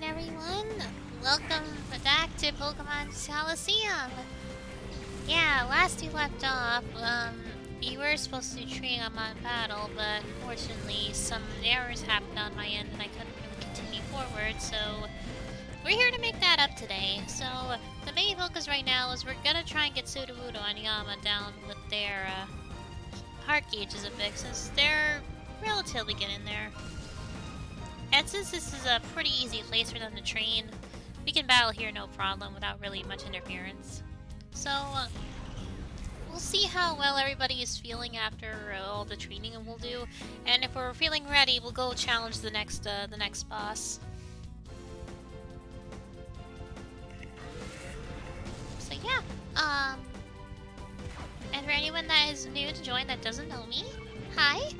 everyone! Welcome back to Pokemon Colosseum! Yeah, last we left off, we were supposed to train on my battle, but unfortunately some errors happened on my end and I couldn't really continue forward, so we're here to make that up today. So, the main focus right now is we're gonna try and get Sudowoodo and Yama down with their, heart gauges a bit, since they're relatively getting there. And since this is a pretty easy place for them to train, we can battle here no problem without really much interference. So, we'll see how well everybody is feeling after all the training we'll do, and if we're feeling ready, we'll go challenge the next boss. So yeah, and for anyone that is new to join that doesn't know me, hi,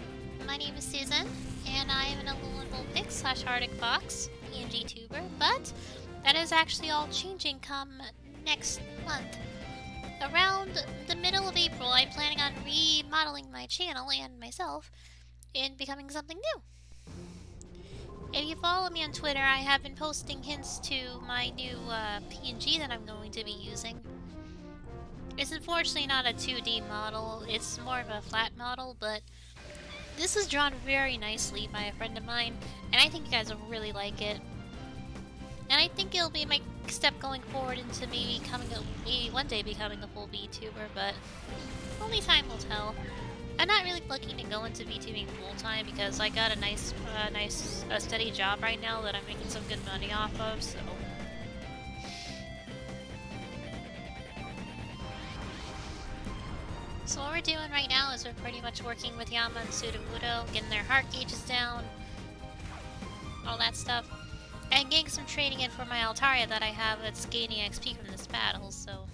my name is Susan. And I am an Elemental Pix / Arctic Fox, PNGTUBER, but that is actually all changing come next month. Around the middle of April, I'm planning on remodeling my channel and myself and becoming something new. If you follow me on Twitter, I have been posting hints to my new PNG that I'm going to be using. It's unfortunately not a 2D model, it's more of a flat model, but this is drawn very nicely by a friend of mine, and I think you guys will really like it. And I think it'll be my step going forward into maybe one day becoming a full VTuber, but only time will tell. I'm not really looking to go into VTubing full time because I got a nice steady job right now that I'm making some good money off of, so. So what we're doing right now is we're pretty much working with Yama and Sudowoodo, getting their heart gauges down, all that stuff, and getting some training in for my Altaria that I have that's gaining XP from this battle, so.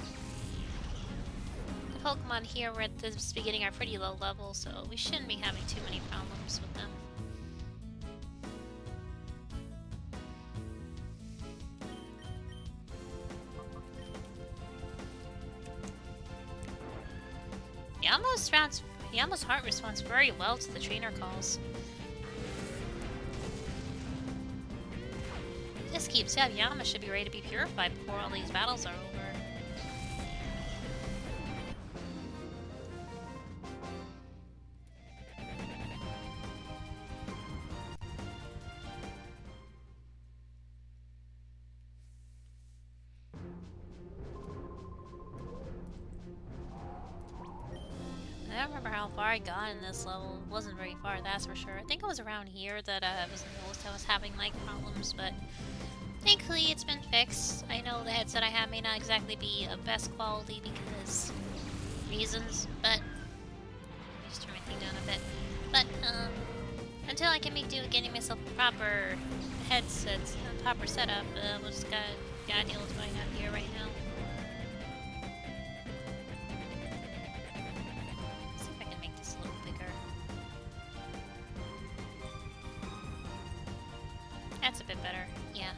The Pokemon here we're at this beginning are pretty low level, so we shouldn't be having too many problems with them. Yama's heart responds very well to the trainer calls. This keeps up. Yama should be ready to be purified before all these battles are over. I don't remember how far I got in this level. It wasn't very far, that's for sure. I think it was around here that I was having like problems, but thankfully it's been fixed. I know the headset I have may not exactly be of best quality because reasons, but just turn my thing down a bit. But until I can make do with getting myself a proper headset, a proper setup, we'll just gotta deal with what I have here right now. That's a bit better, yeah.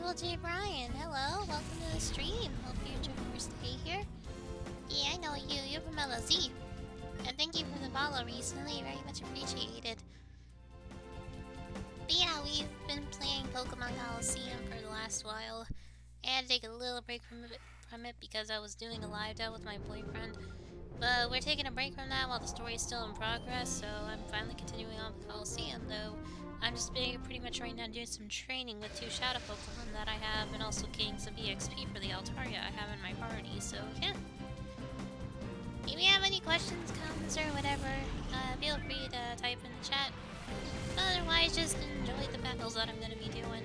Double J Brian, hello, welcome to the stream. Hope you enjoying your stay here. Yeah, I know you. You're from LZ. And thank you for the follow recently. Very much appreciated. But yeah, we've been playing Pokemon Colosseum for the last while. I had to take a little break from it because I was doing a live dev with my boyfriend. But we're taking a break from that while the story is still in progress, so I'm finally continuing on with Colosseum, though I'm just pretty much right now doing some training with 2 Shadow Pokemon that I have, and also getting some EXP for the Altaria I have in my party, so yeah. If you have any questions, comments, or whatever, feel free to type in the chat. Otherwise, just enjoy the battles that I'm going to be doing.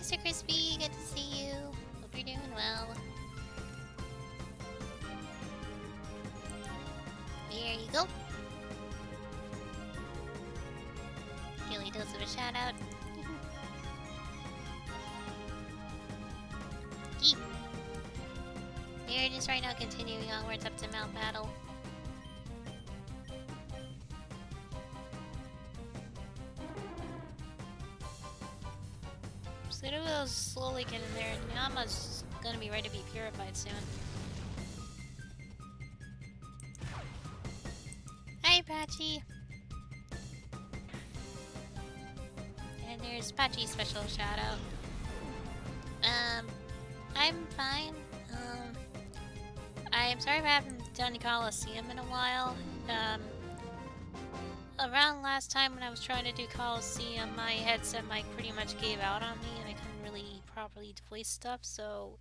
Mr. Crispy, good to see you. Hope you're doing well. There you go. Daily dose of a shout out. Yeet. There it is right now, continuing onwards up to Mount Battle. Citadel's slowly getting there, and Yama's gonna be ready to be purified soon. Hi, Patchy! And there's Patchy's special shout out. I'm fine. I'm sorry if I haven't done Colosseum in a while. Around last time when I was trying to do Colosseum, my headset mic pretty much gave out on me and I couldn't really properly voice stuff, so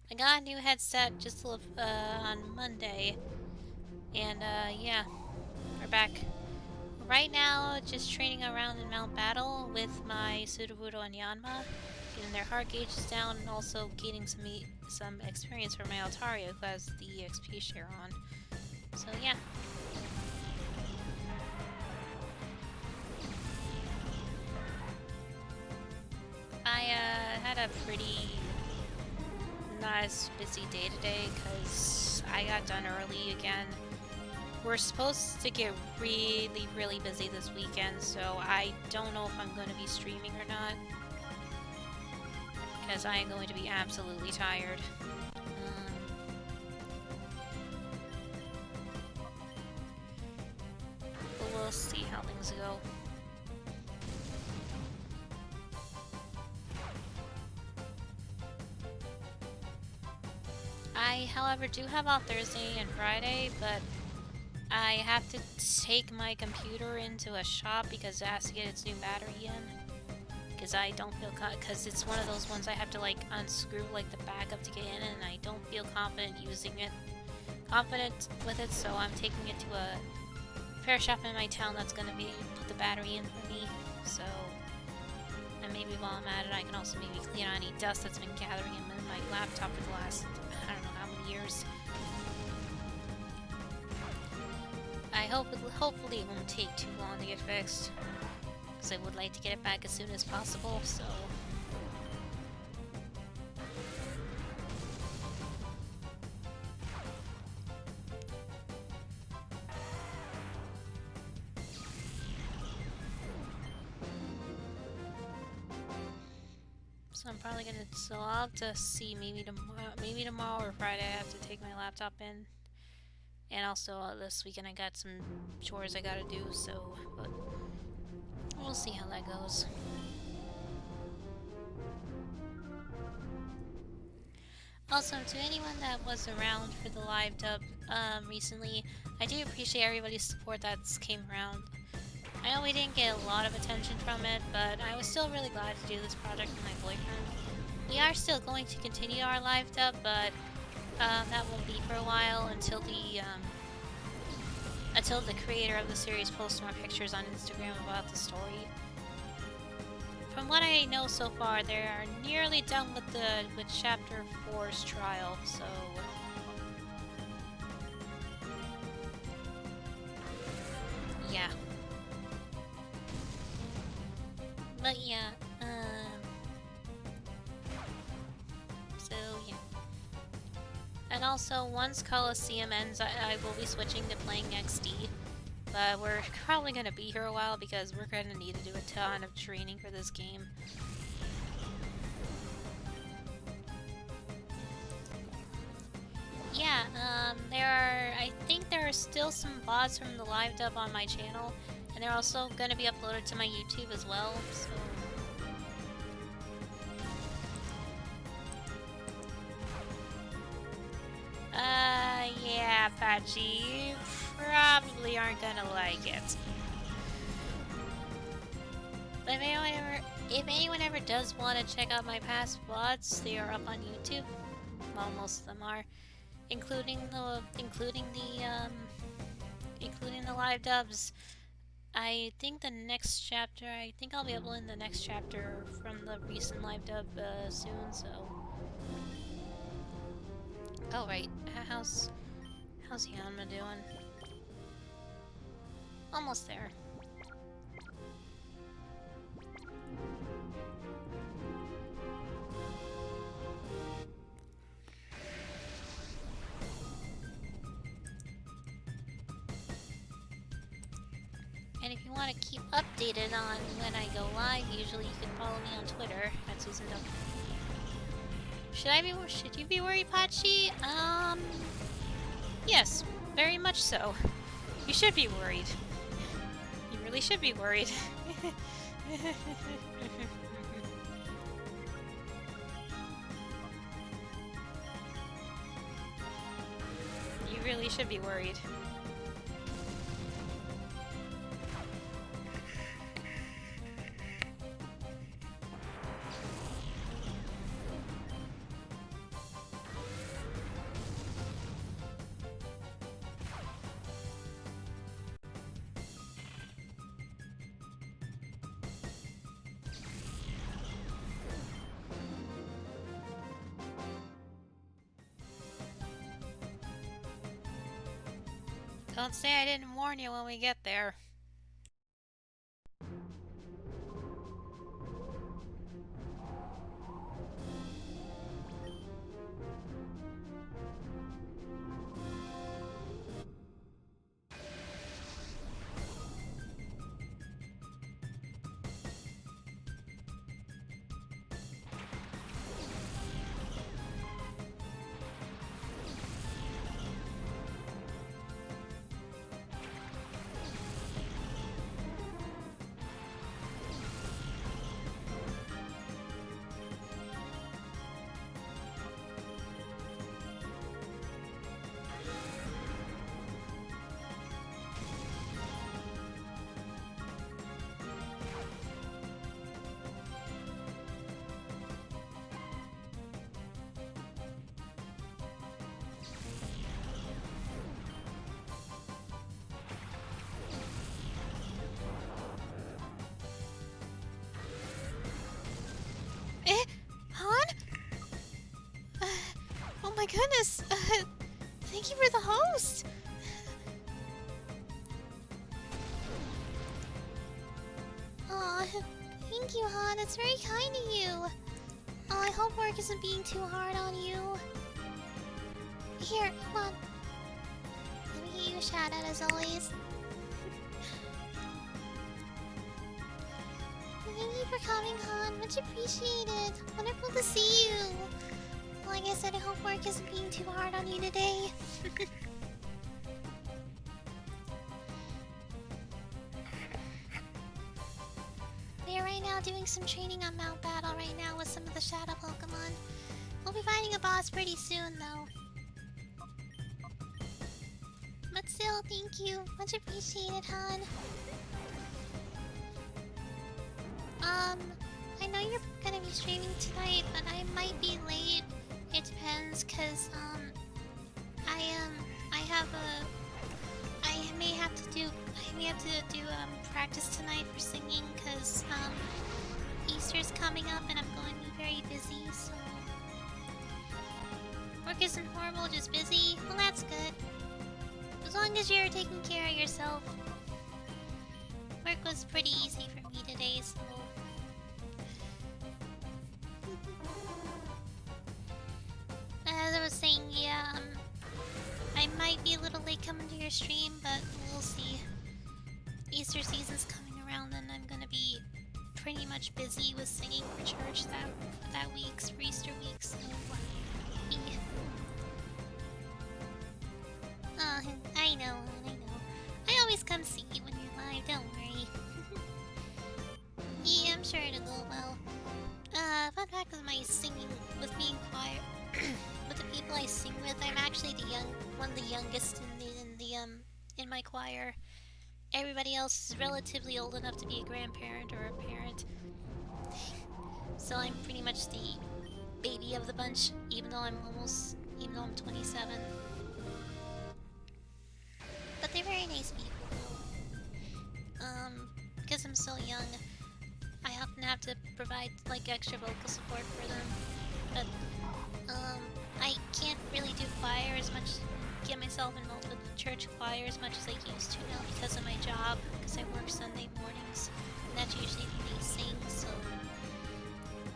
I got a new headset just on Monday. And yeah, we're back. Right now, just training around in Mount Battle with my Sudowoodo and Yanma, getting their heart gauges down and also gaining some experience for my Altaria who has the XP share on. So yeah. I had a pretty nice busy day today because I got done early again. We're supposed to get really busy this weekend, so I don't know if I'm going to be streaming or not because I am going to be absolutely tired. But we'll see how things go. I, however, do have off Thursday and Friday, but I have to take my computer into a shop because it has to get its new battery in. Because I don't feel because it's one of those ones I have to like unscrew like the backup to get in, and I don't feel confident with it. So I'm taking it to a repair shop in my town that's gonna put the battery in for me. So, and maybe while I'm at it, I can also maybe clean out any dust that's been gathering in my laptop for the last I don't know how many years. Hopefully it won't take too long to get fixed, because I would like to get it back as soon as possible, so... So I'm probably gonna, so I'll have to see maybe tomorrow or Friday I have to take my laptop in. And also this weekend I got some chores I gotta do, so but we'll see how that goes. Also, to anyone that was around for the live dub recently, I do appreciate everybody's support that's came around. I know we didn't get a lot of attention from it, but I was still really glad to do this project with my boyfriend. We are still going to continue our live dub, but that won't be for a while until the creator of the series posts more pictures on Instagram about the story. From what I know so far, they are nearly done with Chapter 4's trial, so... yeah. But yeah, so yeah. And also, once Colosseum ends, I will be switching to playing XD. But we're probably going to be here a while because we're going to need to do a ton of training for this game. Yeah, I think there are still some VODs from the live dub on my channel. And they're also going to be uploaded to my YouTube as well, so... yeah, Patchy, you probably aren't gonna like it. But if anyone ever does want to check out my past VODs, they are up on YouTube. Well, most of them are, including the live dubs. I think the next chapter, I think I'll be uploading the next chapter from the recent live dub soon, so... Oh, right. How's Yanma doing? Almost there. And if you want to keep updated on when I go live, usually you can follow me on Twitter at Susan W. Should you be worried, Pachi? Yes, very much so. You should be worried. You really should be worried. You really should be worried. Don't say I didn't warn you when we get there. Han? Oh my goodness! Thank you for the host! Aw, thank you, Han. That's very kind of you. Oh, I hope work isn't being too hard on you. Here, hold on. Let me give you a shout out as always. Thank you for coming, Han. Much appreciated. Wonderful to see you. Like I said, I hope work isn't being too hard on you today. We are right now doing some training on Mount Battle right now with some of the Shadow Pokemon. We'll be fighting a boss pretty soon, though. But still, thank you. Much appreciated, Han. I know you're gonna be streaming tonight, but I might be late. It depends, cause, I may have to do practice tonight for singing, cause, Easter's coming up and I'm going to be very busy, so... Work isn't horrible, just busy. Well, that's good. As long as you're taking care of yourself. Work was pretty easy for me today, so... As I was saying, yeah, I might be a little late coming to your stream, but we'll see. Easter season's coming around and I'm gonna be pretty much busy with singing for church that week, for Easter week, so... Yeah. I know. I always come see you when you're live, don't worry. Yeah, I'm sure it'll go well. Fun fact with my singing, with me in choir, with the people I sing with, I'm actually one of the youngest in my choir. Everybody else is relatively old enough to be a grandparent or a parent. So I'm pretty much the baby of the bunch, even though I'm 27. But they're very nice people. because I'm so young, I often have to provide, like, extra vocal support for them. But, I can't really do choir as much, get myself involved with the church choir as much as I used to now because of my job, because I work Sunday mornings, and that's usually when they sing, so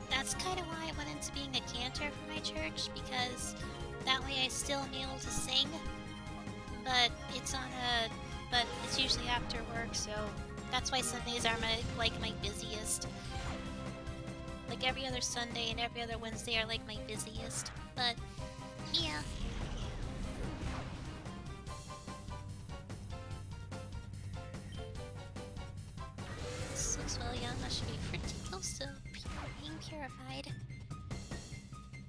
that's kind of why I went into being a cantor for my church, because that way I still am able to sing, but it's usually after work, so that's why Sundays are my busiest. Like every other Sunday and every other Wednesday are like my busiest, but yeah. This looks well young, that should be pretty close to being purified.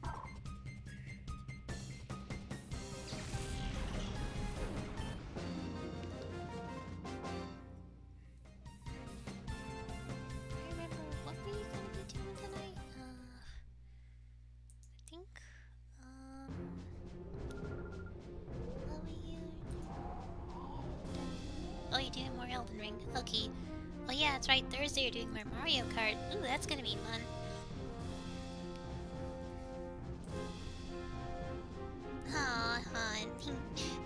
I remember, what were you gonna be doing tonight? I think, what were you... Oh, you're doing more Elden Ring. Okay. Oh yeah, that's right, Thursday you're doing more Mario Kart. Ooh, that's gonna be fun. Aw, hon.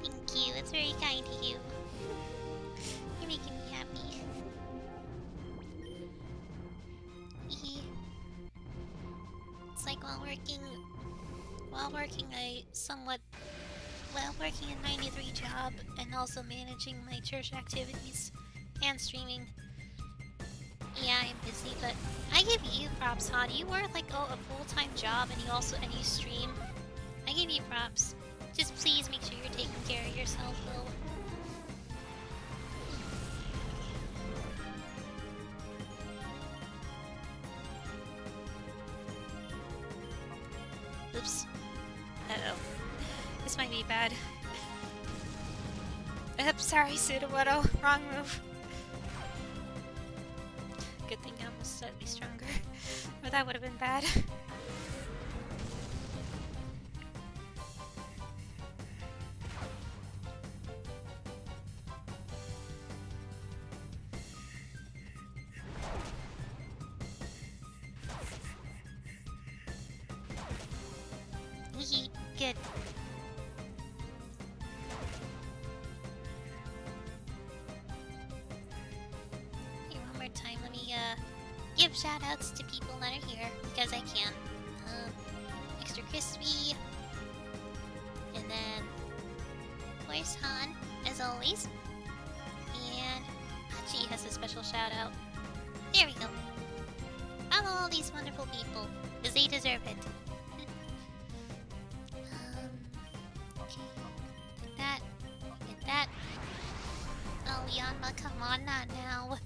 Thank you, it's very kind of you. You're making me happy. It's like while working a somewhat, working a 93 job and also managing my church activities and streaming. Yeah, I'm busy, but I give you props, hon. You work like a full-time job and you stream. I give you props. Just please make sure you're taking care of yourself, though. Oops. Uh-oh. This might be bad. Oops, sorry, Sudowoodo. Wrong move. Good thing I'm slightly stronger. Or that would have been bad. Good. Hey, one more time, let me give shoutouts to people that are here, because I can. Extra Crispy, and then, of course, Han, as always, and Hachi has a special shoutout. There we go. Follow all these wonderful people, because they deserve it. Okay. Get that. Oh, Yanma, come on, not now.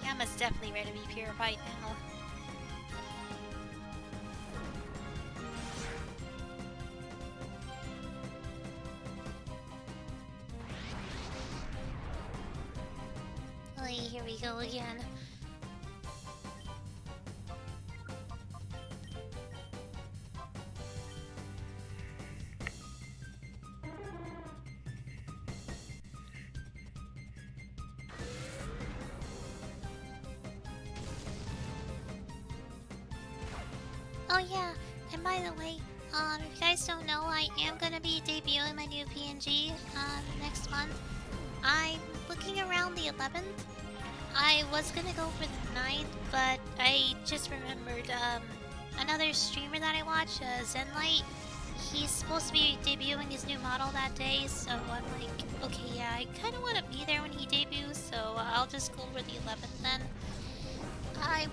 Yama's definitely ready to be purified now. Oh, here we go again. Oh yeah, and by the way, if you guys don't know, I am gonna be debuting my new PNG next month. I'm looking around the 11th. I was gonna go for the 9th, but I just remembered another streamer that I watch, Zenlight. He's supposed to be debuting his new model that day, so I'm like, okay, yeah, I kind of want to be there when he debuts, so I'll just go for the 11th then. I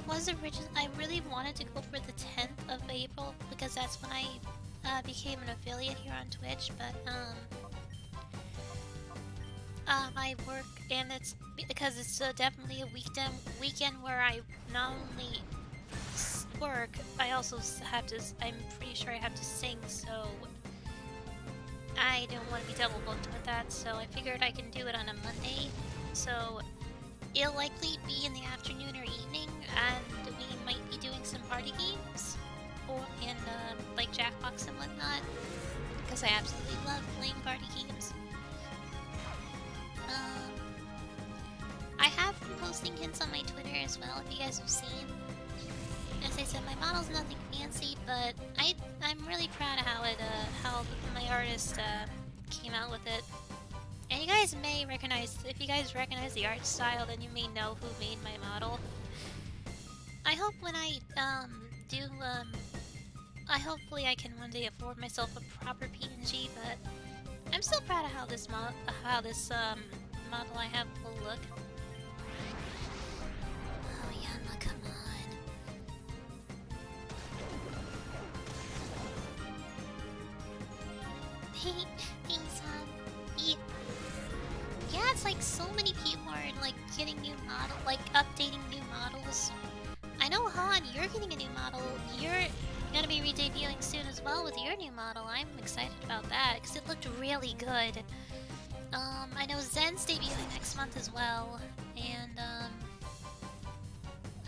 really wanted to go for the 10th of April because that's when I became an affiliate here on Twitch, but I work, and it's because it's definitely a weekend where I not only work, I also have to. I'm pretty sure I have to sing, so I don't want to be double booked with that. So I figured I can do it on a Monday. So it'll likely be in the afternoon or evening, and we might be doing some party games, or and like Jackbox and whatnot, because I absolutely love playing party games. Um, I have been posting hints on my Twitter as well, if you guys have seen. As I said, my model's nothing fancy, but I'm really proud of how my artist came out with it. And you guys may recognize, if you guys recognize the art style, then you may know who made my model. I hope when I hopefully I can one day afford myself a proper PNG, but I'm still proud of how this model I have will look. Oh yeah, come on. Thanks, yeah, it's like so many people are like getting new updating new models. I know, Han, you're getting a new model. You're gonna be re-debuting soon as well with your new model. I'm excited about that because it looked really good. I know Zen's debuting next month as well, and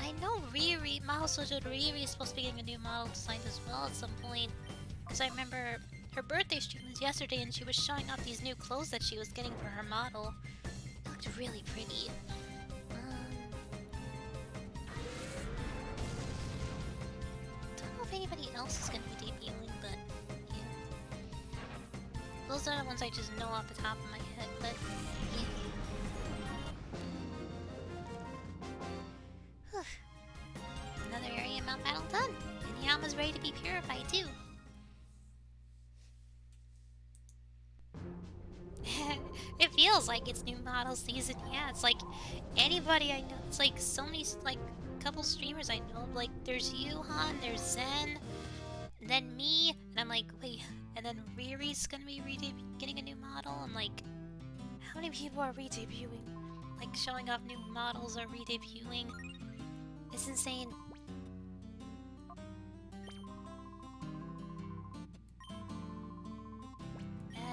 I know Model Sojo Riri is supposed to be getting a new model designed as well at some point. Because I remember her birthday stream was yesterday, and she was showing off these new clothes that she was getting for her model. It looked really pretty. Don't know if anybody else is going to be debuting, but yeah. Those are the ones I just know off the top of my head, but yeah. Whew. Another area mount battle done, and Yama's ready to be purified too. It feels like it's new model season. Yeah, it's like anybody I know. It's like so many, like couple streamers I know. Like there's you, Han, there's Zen, then me, and I'm like, wait, and then Riri's gonna be getting a new model. I'm like, how many people are re-debuting? Like showing off new models or re-debuting? It's insane.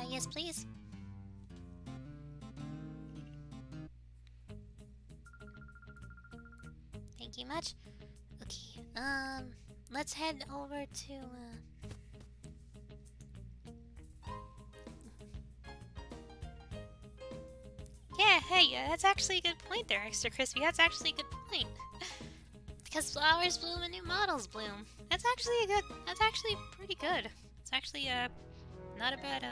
Yes, please. Thank you much. Okay, let's head over to, yeah, hey, that's actually a good point there, Extra Crispy. That's actually a good point. Because flowers bloom and new models bloom. That's actually pretty good. It's actually, not a bad,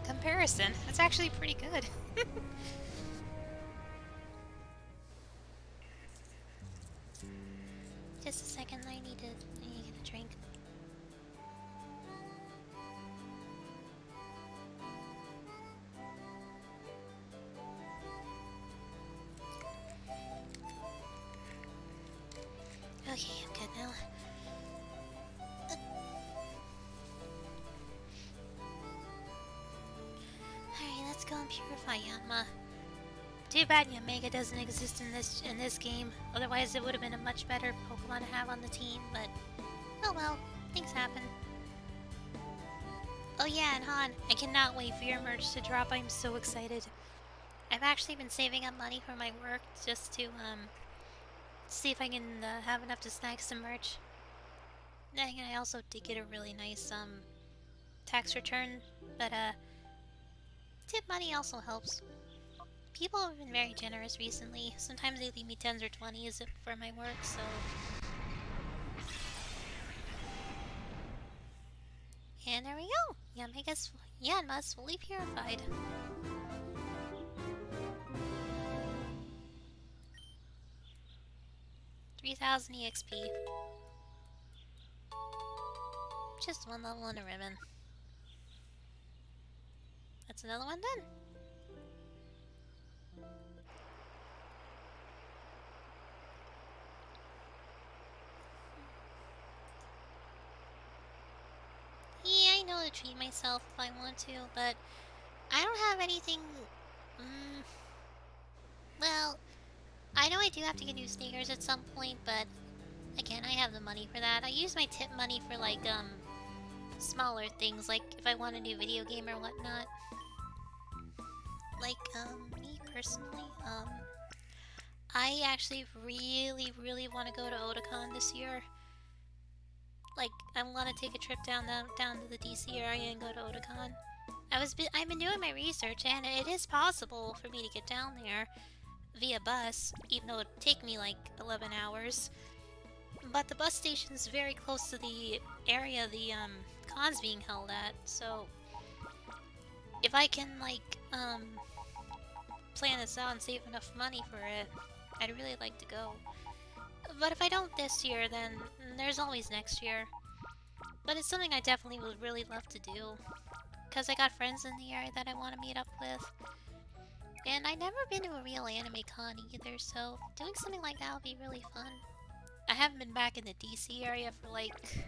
comparison. That's actually pretty good. Just a second, I need to get a drink. Okay, I'm good now. Alright, let's go and purify Yanma. Too bad Yamega doesn't exist in this game. Otherwise, it would have been a much better Pokemon to have on the team. But oh well, things happen. Oh yeah, and Han, I cannot wait for your merch to drop. I'm so excited. I've actually been saving up money for my work just to see if I can have enough to snag some merch. And I also did get a really nice tax return, but tip money also helps. People have been very generous recently. Sometimes they leave me 10s or 20s for my work, so... And there we go! Yanma's fully purified. $3,000 EXP. Just one level and a ribbon. That's another one done. Yeah, I know to treat myself if I want to, but I don't have anything Mm, well, I know I do have to get new sneakers at some point, but again, I have the money for that. I use my tip money for like smaller things, like if I want a new video game or whatnot. Like me personally, I actually really want to go to Otakon this year. Like, I want to take a trip down to the DC area and go to Otakon. I've been doing my research, and it is possible for me to get down there via bus, even though it'd take me like 11 hours. But the bus station's very close to the area the con's being held at, so if I can like plan this out and save enough money for it, I'd really like to go. But if I don't this year, then there's always next year. But it's something I definitely would really love to do, because I got friends in the area that I want to meet up with. And I've never been to a real anime con either, so doing something like that would be really fun. I haven't been back in the DC area for like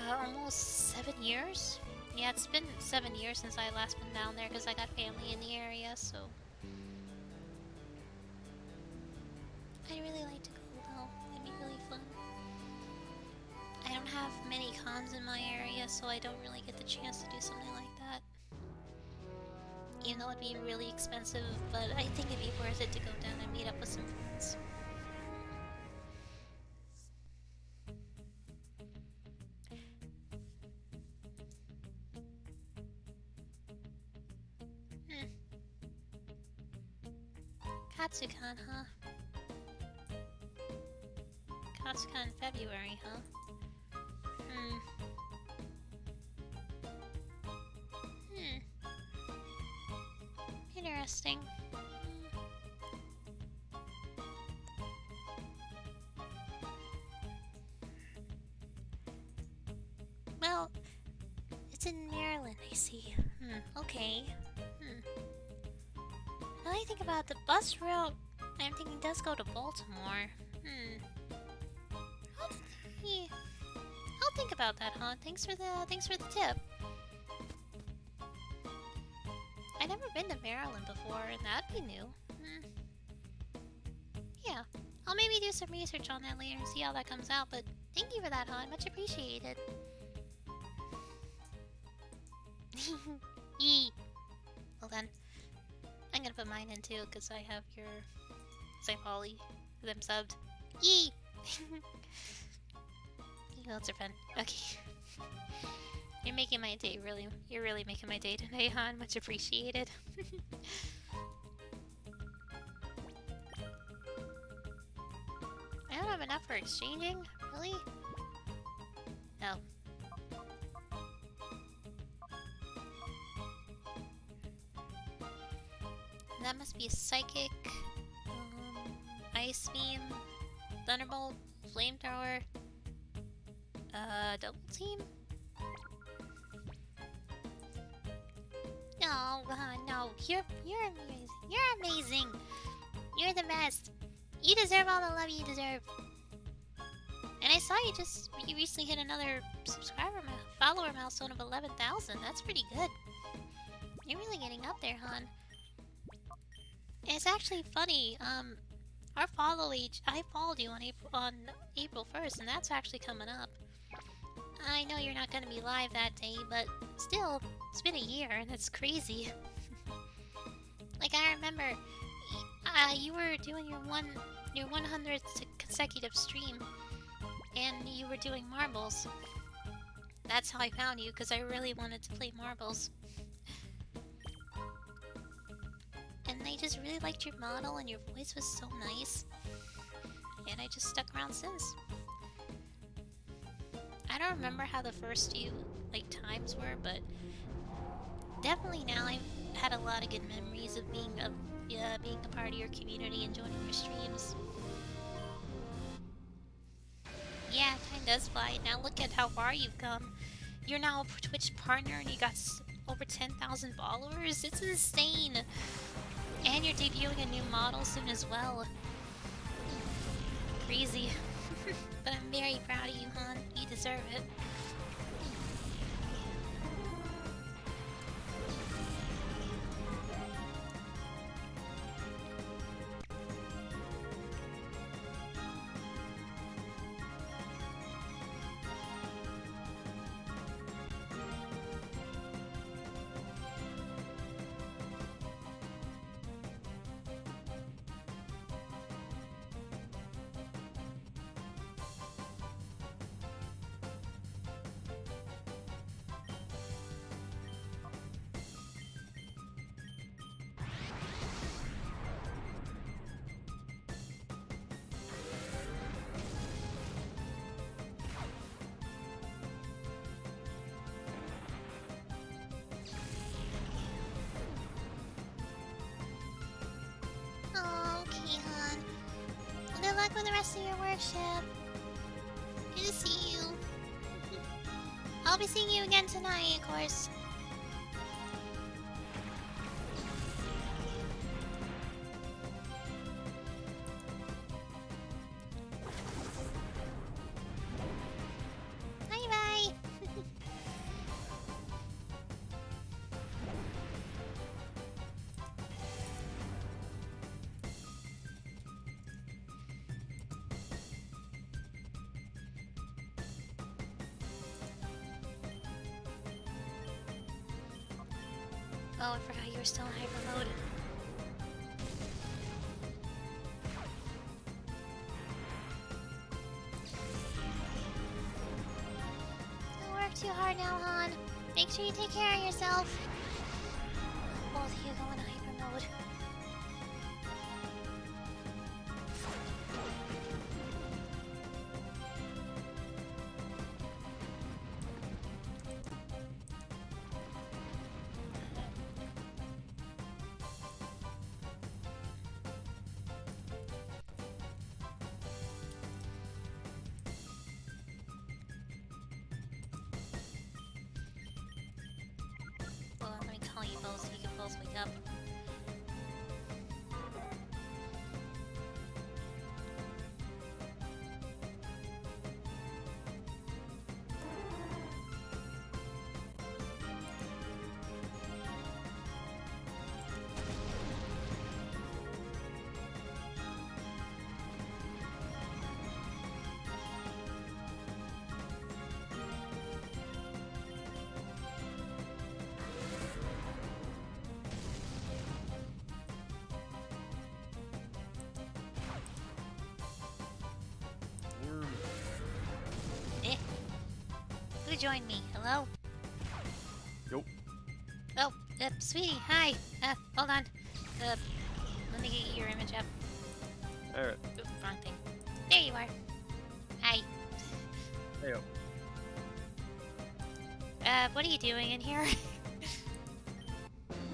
almost 7 years. Yeah, it's been 7 years since I last been down there because I got family in the area, so I'd really like to go though. It'd be really fun. I don't have many cons in my area, so I don't really get the chance to do something like that. Even though it'd be really expensive, but I think it'd be worth it to go down and meet up with some friends. Katsucon, huh? Katsucon in February, huh? Interesting. Well, it's in Maryland, I see. Okay. Now I think about the bus route, I'm thinking does go to Baltimore. I'll think about that, huh? Thanks for the tip. I've never been to Maryland before, and that'd be new. Yeah, I'll maybe do some research on that later and see how that comes out, but thank you for that, hon. Much appreciated. Yee. Well then, I'm gonna put mine in too, because I have your Polly, them subbed. Yee! Emotes are fun. Okay. You're making my day, really. You're really making my day today, hon. Much appreciated. I don't have enough for exchanging? Really? No. That must be a psychic, ice beam, thunderbolt, flamethrower, double team? No, no, you're amazing. You're amazing. You're the best. You deserve all the love you deserve. And I saw you recently hit another follower milestone of 11,000. That's pretty good. You're really getting up there, hon. It's actually funny, our follow age, I followed you on April 1st, and that's actually coming up. I know you're not gonna be live that day, but still, it's been a year, and that's crazy. Like, I remember, you were doing your 100th consecutive stream, and you were doing marbles. That's how I found you, because I really wanted to play marbles. And I just really liked your model, and your voice was so nice. And I just stuck around since. I don't remember how the first few, like, times were, but definitely now I've had a lot of good memories of being a part of your community and joining your streams. Yeah, time does fly. Now look at how far you've come. You're now a Twitch partner, and you got over 10,000 followers. It's insane. And you're debuting a new model soon as well. Crazy. But I'm very proud of you, hon. You deserve it. with the rest of your worship. Good to see you. I'll be seeing you again tonight, of course. Bye-bye. Oh, I forgot you were still in hyper mode. Don't work too hard now, Han. Make sure you take care of yourself. Both of you go in hyper mode. Well, let me call you both so you can both wake up. Who joined me? Hello? Nope. Oh, sweetie, hi. Hold on. Let me get your image up. Alright. Oops, wrong thing. There you are. Hi. Hey, What are you doing in here?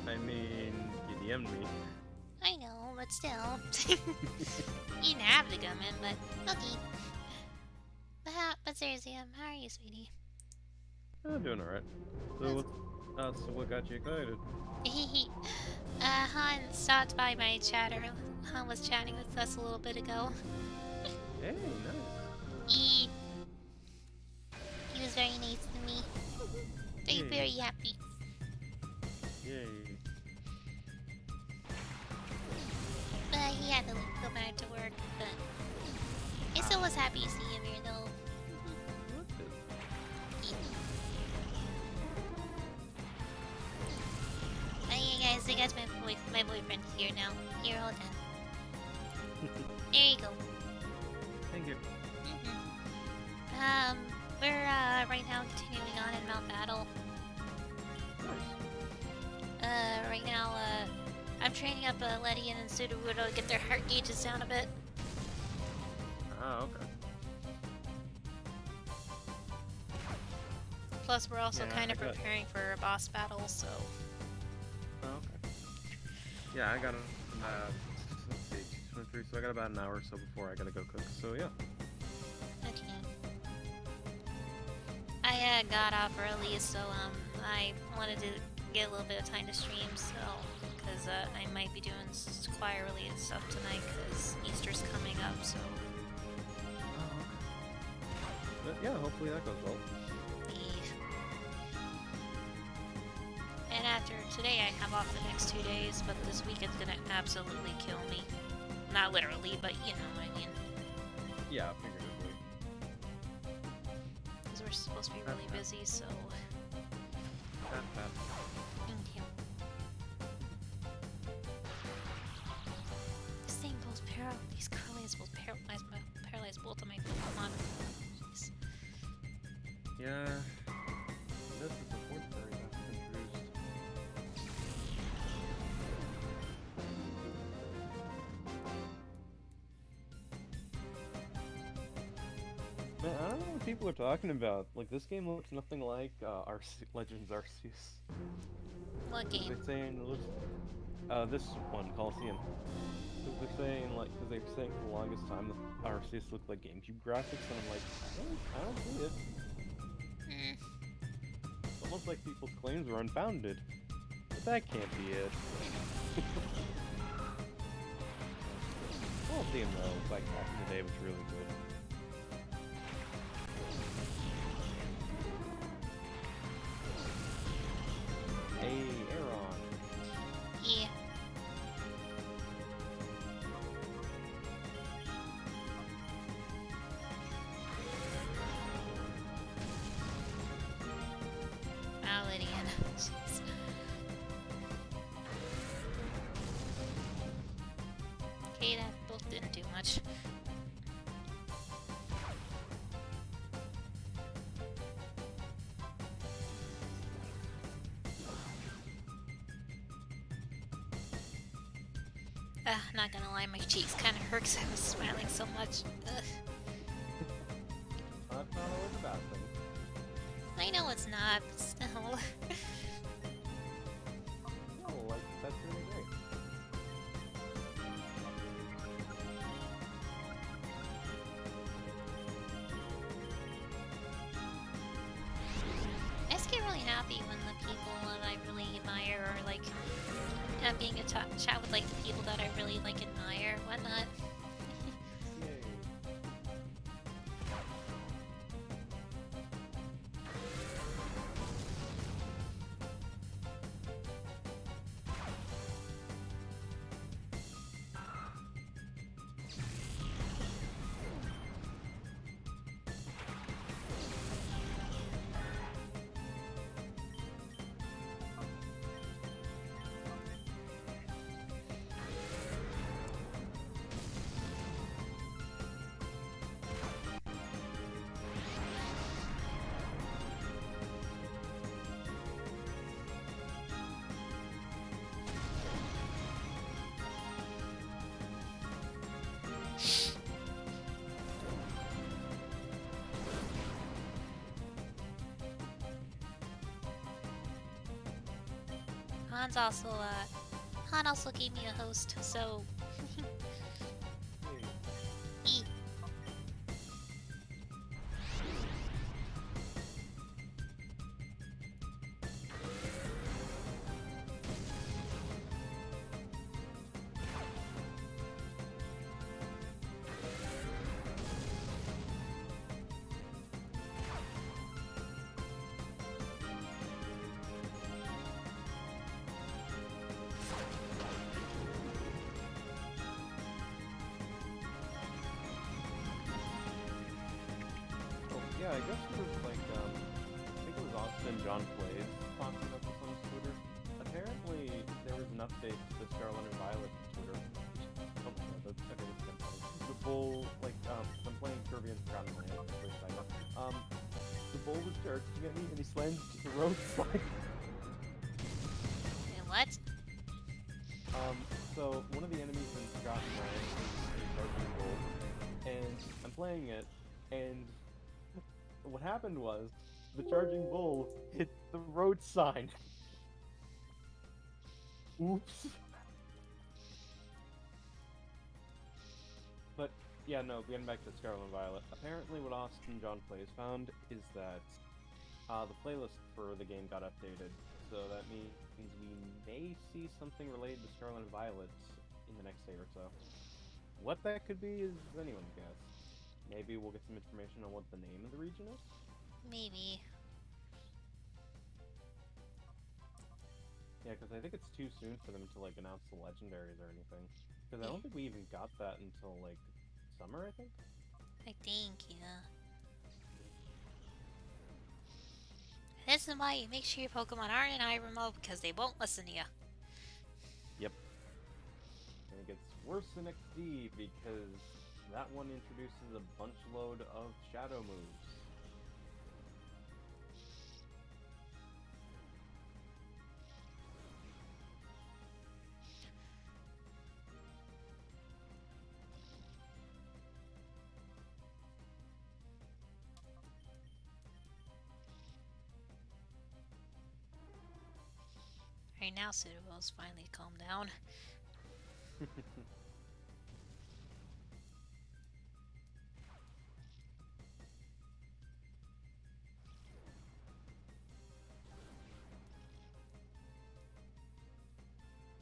I mean, you DM'd me. I know, but still. You didn't have to come in, but okay. But seriously, how are you, sweetie? I'm doing alright. So what got you excited? Han stopped by my chatter. Han was chatting with us a little bit ago. Hey, nice. He was very nice to me. Yay. Very happy. Yay. But he had to go back to work. But I still was happy to see him here, though. Hey guys, my boyfriend here now. Here, hold on. There you go. Thank you. We're right now continuing on in Mount Battle. Nice. Right now, I'm training up Letty and Sudowu to get their heart gauges down a bit. Ah, okay. Plus, we're also Yeah, kind of I got- preparing for a boss battle, so... Oh, okay. Yeah, I got let's see, 23, so I got about an hour or so before I gotta go cook, so yeah. Okay. I got off early, so I wanted to get a little bit of time to stream, so because I might be doing choir related stuff tonight because Easter's coming up, so Oh, okay. But yeah, hopefully that goes well. And after today, I have off the next 2 days, but this weekend's gonna absolutely kill me. Not literally, but you know what I mean. Yeah, figuratively. Because we're supposed to be really busy, so... Thank you. This thing both these curlies will paralyze both of my Pokemon. Jeez. Yeah. This is the fourth furry that's introduced. Man, I don't know what people are talking about. Like, this game looks nothing like Legends Arceus. What game? They're saying it looks... This one, Colosseum. Because they're saying, like, because they were saying for the longest time that Arceus looked like GameCube graphics, and I'm like, I don't see it. Hmm. It's almost like people's claims were unfounded. But that can't be it. Colosseum, though, like back in the day, was really good. Hey, Aaron. Yeah. Lydian. Jeez. Okay, that both didn't do much. Not gonna lie, my cheeks kind of hurt 'cause I was smiling so much. Ugh. That's not always a bad thing. I know it's not, but still. No, like, that's really great. I just get really happy when the people that I really admire are like, being a chat with like the people that I really like admire, whatnot. Yay. Han also gave me a host, so. Hey. E. Yeah, I guess it was like, I think it was Austin John Plays talking about this on his Twitter. Apparently, there was an update to Scarlet and Violet Twitter. Oh my god, that's, okay, that's kind of funny. The bull, like, I'm playing Kirby and Forgotten Land, which I know. The bull was charging at me and he slammed into the roadside. What? So one of the enemies in Forgotten Land is a charging bull, and I'm playing it, and what happened was, the charging bull hit the road sign. Oops. But, yeah, no, getting back to Scarlet and Violet. Apparently what Austin John Plays found is that the playlist for the game got updated. So that means we may see something related to Scarlet and Violet in the next day or so. What that could be is anyone's guess. Maybe we'll get some information on what the name of the region is? Maybe. Yeah, because I think it's too soon for them to, like, announce the legendaries or anything. Because I don't think we even got that until, like, summer, I think? I think, yeah. This is why you make sure your Pokemon aren't in Hyrule mode, because they won't listen to you. Yep. And it gets worse in XD because that one introduces a bunch load of shadow moves. Right now, Citadel's finally calmed down.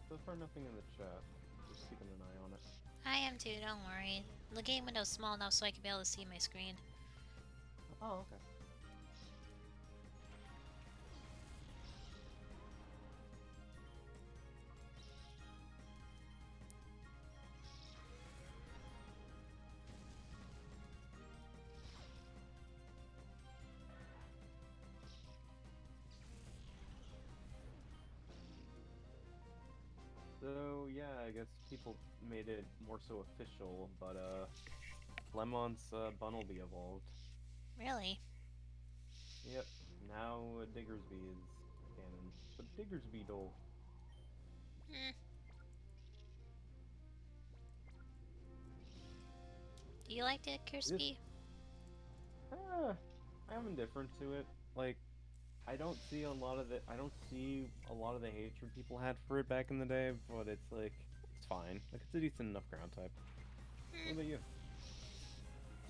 So far, nothing in the chat. Just keeping an eye on it. I am too, don't worry. The game window's small enough so I can be able to see my screen. Oh, okay. So yeah, I guess people made it more so official, but Lemon's bun will be evolved. Really? Yep. Now Diggersby is canon, but Diggersby though. Hmm. Do you like it, This Crispy? I'm indifferent to it. Like I don't see a lot of the hatred people had for it back in the day, but it's like it's fine. Like it's a decent enough ground type. What Hmm. about you?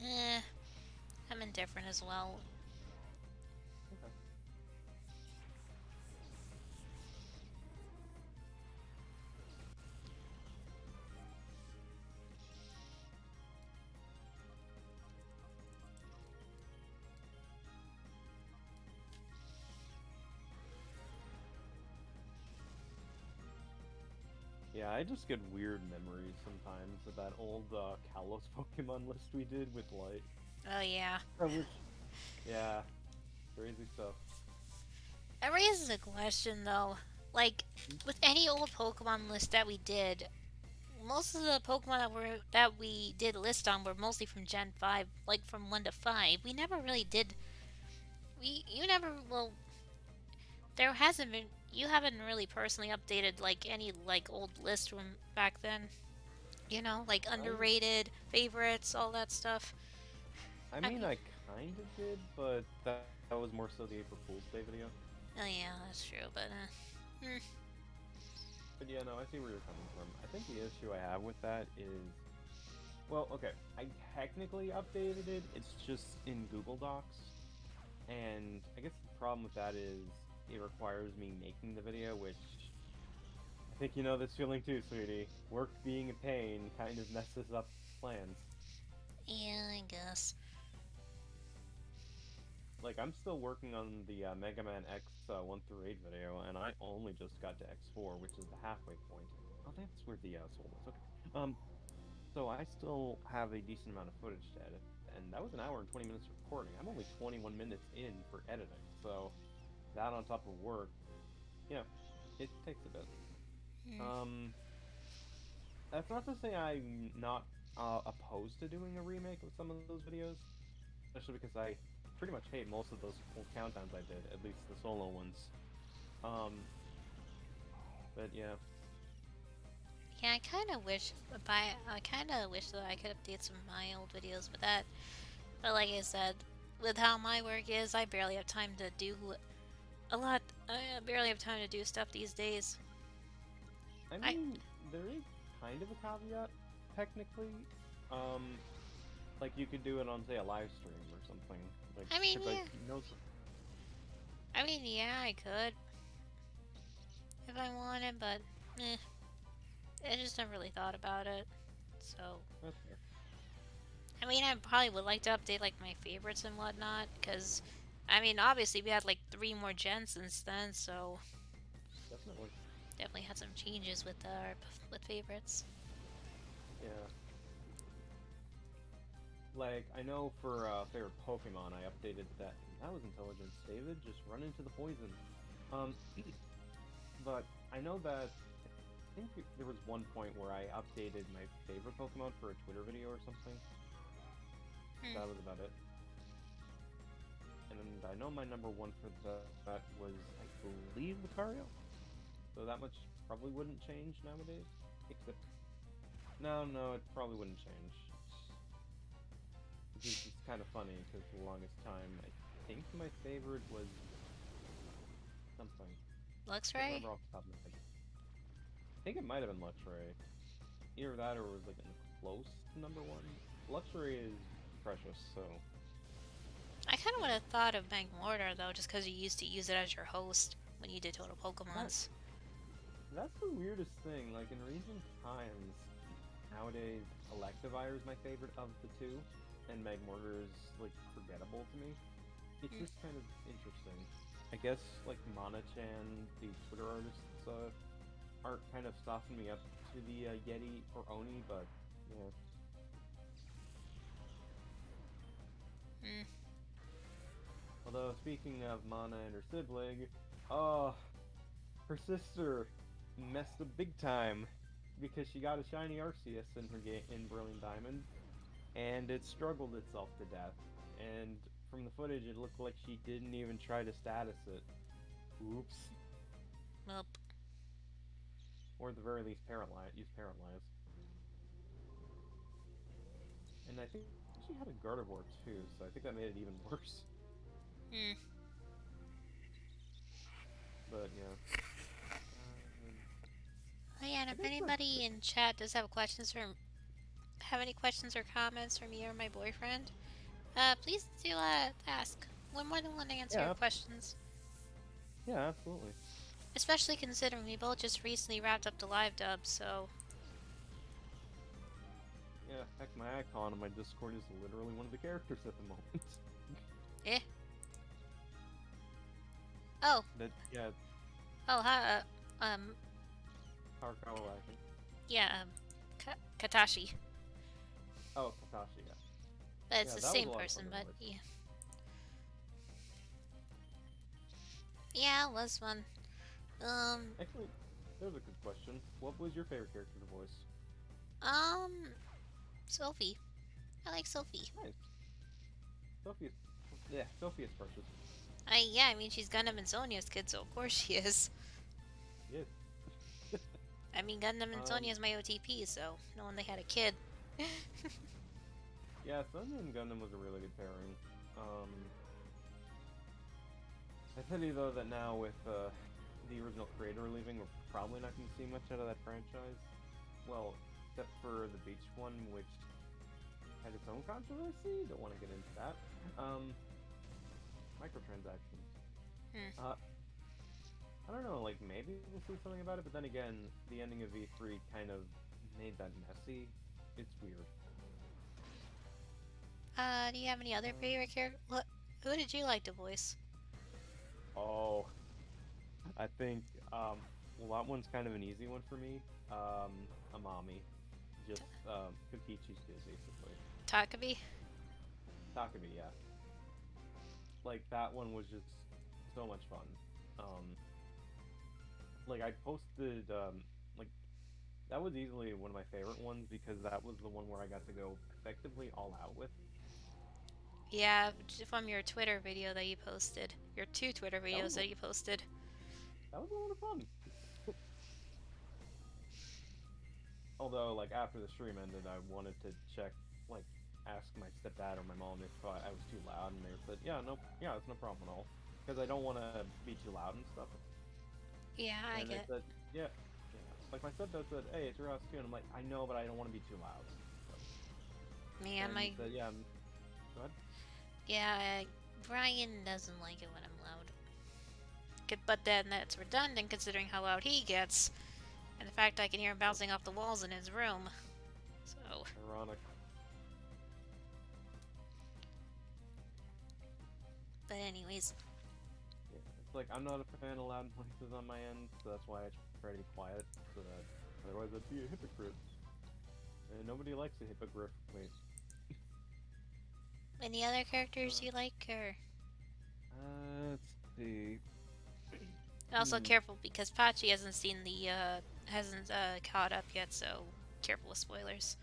Eh, I'm indifferent as well. Okay. Yeah, I just get weird memories sometimes of that old Kalos Pokemon list we did with Light. Oh yeah. I wish. Yeah, crazy stuff. That raises a question though. Like, with any old Pokemon list that we did, most of the Pokemon that we did list on were mostly from Gen 5, like from 1 to 5. We never really did. You never. Well, there hasn't been. You haven't really personally updated, like, any, like, old list from back then. You know, like I underrated, favorites, all that stuff. I I mean mean, I kind of did, but that was more so the April Fool's Day video. oh yeah, that's true, but, But yeah, no, I see where you're coming from. I think the issue I have with that is, well, okay, I technically updated it. It's just in Google Docs, and I guess the problem with that is it requires me making the video, which I think you know this feeling too, sweetie. Work being a pain kind of messes up plans. yeah, I guess. Like I'm still working on the Mega Man X 1 through 8 video, and I only just got to X4, which is the halfway point. Oh, that's where the soul is. Okay. So I still have a decent amount of footage to edit, and that was an hour and 20 minutes of recording. I'm only 21 minutes in for editing, so that on top of work, you know, it takes a bit. Hmm. Um, that's not to say I'm not opposed to doing a remake of some of those videos, especially because I pretty much hate most of those full countdowns I did, at least the solo ones. Um, but yeah, Yeah, I kind of wish that I could update some of my old videos, but like I said, with how my work is, I barely have time to do a lot. I barely have time to do stuff these days. I I, mean, there is kind of a caveat, technically. Um, like you could do it on, say, a live stream or something. Like, I mean, because I yeah, know. yeah, I could if I wanted, but eh, I just never really thought about it. So, That's fair. I mean, I probably would like to update like my favorites and whatnot, because, I mean, obviously we had like 3 more gens since then, so Definitely. definitely had some changes with favorites. Yeah. Like, I know for favorite Pokemon, I updated that. That was Intelligence, David. Just run into the poison. Um, but I know that I think there was one point where I updated my favorite Pokemon for a Twitter video or something. Hmm. That was about it. And I know my number one for that was, I believe, Lucario. So that much probably wouldn't change nowadays. Except, no, it probably wouldn't change. Which is just kind of funny because for the longest time, I think my favorite was something. Looks Can't right? remember off the top of my head. I think it might have been Luxray. Either that or it was like in close to number one. Luxray is precious, so I kind of would yeah. have thought of Magmortar though, just because you used to use it as your host when you did Total That Pokemons. that's the weirdest thing. Like in recent times, nowadays, Electivire is my favorite of the two, and Magmortar is like forgettable to me. It's Mm. just kind of interesting. I guess like Mana-chan, the Twitter artists, are kind of softening me up to the Yeti or Oni, but yeah. Mm. Although speaking of Mana and her sibling, oh, her sister messed up big time because she got a shiny Arceus in her game in Brilliant Diamond, and it struggled itself to death. And from the footage, it looked like she didn't even try to status it. Oops. Well, Or at the very least, use Paralyze. And I think she had a Gardevoir too, so I think that made it even worse. mm. But yeah. Oh yeah, and I if guess that's anybody it. in chat does have any questions or comments for me or my boyfriend, please do ask. We're more than willing to answer your Yeah, questions. yeah, absolutely. Especially considering we both just recently wrapped up the live dub, so Yeah, heck, my icon on my Discord is literally one of the characters at the moment. eh. Oh, That yeah, oh, hi, Kawaki. yeah, Katashi. Oh, Katashi. Yeah, But it's yeah, the that was same a lot of fun person, to but voice. yeah. Yeah, it was fun. Um, Actually, there's a good question. What was your favorite character to voice? um, Sophie. I like Sophie. Nice. Sophie is, yeah, Sophie is precious. Yeah, I mean, she's Gundam and Sonia's kid, so of course she is. Yes. I mean, Gundam and Um, Sonia's my OTP, so knowing they had a kid. yeah, Sonya and Gundam was a really good pairing. Um, I pity though that now with the original creator leaving, we're probably not going to see much out of that franchise. Well, except for the beach one, which had its own controversy. Don't want to get into that. Microtransactions. Hmm. I don't know. Like maybe we'll see something about it, but then again, the ending of E3 kind of made that messy. It's weird. Do you have any other Um, favorite character? What? Who did you like to voice? oh, I think well that one's kind of an easy one for me. Amami, just Kokichi's kid basically. Takabe? Takabe, yeah. Like that one was just so much fun. Um, like I posted like that was easily one of my favorite ones because that was the one where I got to go effectively all out with. Yeah, from your Twitter video that you posted. Your two Twitter That was videos that you posted. that was a lot of fun. Although like after the stream ended, I wanted to check like ask my stepdad or my mom if I was too loud, and they said, "Yeah, no, yeah, it's no problem at all," because I don't want to be too loud and stuff. Yeah, I And they get. said, "Yeah, yeah." Like my stepdad said, "Hey, it's your house too," and I'm like, "I know, but I don't want to be too loud." So, Man, and he my said, "Yeah, go ahead." yeah, Brian doesn't like it when I'm loud. But then that's redundant considering how loud he gets, and the fact I can hear him bouncing off the walls in his room. So, Ironic. but anyways, Yeah, it's like I'm not a fan of loud noises on my end, so that's why I try to be quiet, so that otherwise I'd be a hypocrite. And nobody likes a hypocrite. Wait. any other characters Uh, you like, or let's see. and also Hmm. careful because Pachi hasn't caught up yet, so careful with spoilers.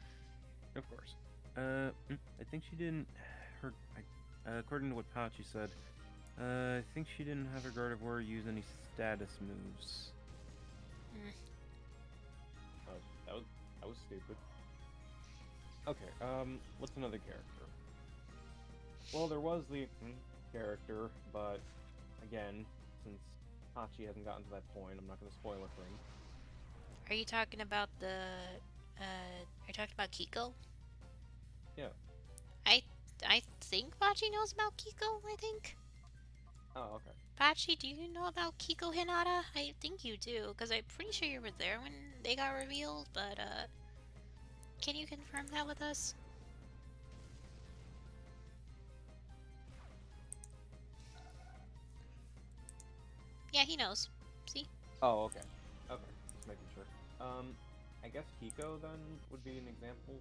Of course. I think she didn't. Her, according to what Pachi said, I think she didn't have her Gardevoir use any status moves. Mm. Oh, that was stupid. Okay. What's another character? Well, there was the character, but again, since Hachi hasn't gotten to that point. I'm not going to spoil it for him. Are you talking about are you talking about Kiko? Yeah. I I think Bachi knows about Kiko, I think. Oh, okay. Bachi, do you know about Kiko Hinata? I think you do, because I'm pretty sure you were there when they got revealed, but can you confirm that with us? Yeah, he knows. See? Oh, okay. Okay. Just making sure. I guess Hiko then would be an example.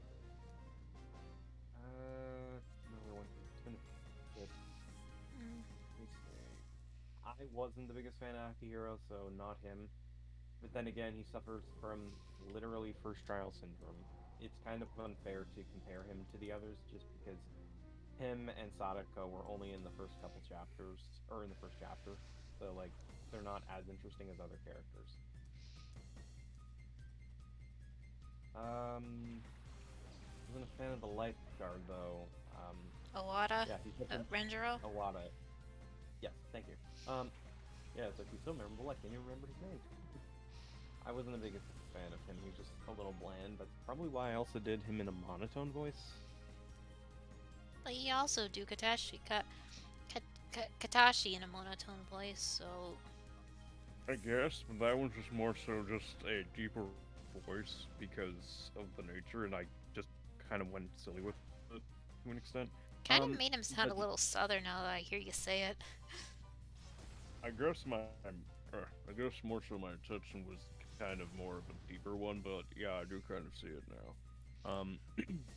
Another one. It's been a bit. Mm. Let me see. I wasn't the biggest fan of Akihiro, so not him. But then again, he suffers from literally first trial syndrome. It's kind of unfair to compare him to the others just because him and Sadako were only in the first couple chapters, or in the first chapter. So, like, they're not as interesting as other characters. Um, wasn't a fan of the lifeguard, though. Owada? Yeah, he's such an Renjiro? Awada. Yes, thank you. Yeah, so he's so memorable, I can't even remember his name. I wasn't the biggest fan of him. He was just a little bland. That's probably why I also did him in a monotone voice. But he also do Katashi in a monotone voice, so... I guess, but that one's just more so just a deeper voice because of the nature, and I just kind of went silly with it to an extent. Kind of made him sound a But little southern now that I hear you say it. I guess I guess more so my intention was kind of more of a deeper one, but yeah, I do kind of see it now.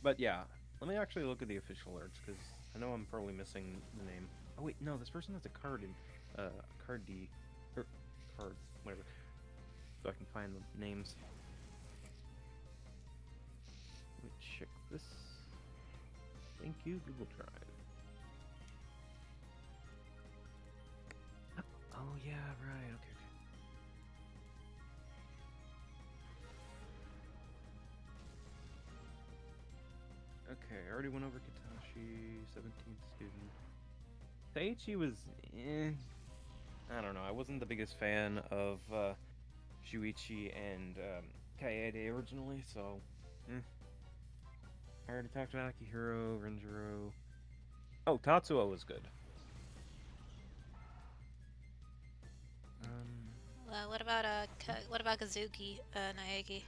but yeah, let me actually look at the official alerts because I know I'm probably missing the name. Oh wait, no, this person has a card in, card D, or card, whatever, so I can find the names. Let me check this. Thank you, Google Drive. Oh yeah, right. Okay, okay. Okay, I already went over Katashi, 17th student. Taichi was, I don't know. I wasn't the biggest fan of Shuichi and Kaede originally, so. I already talked about Akihiro, Renjiro. Oh, Tatsuo was good. What about Kazuki, Naegi?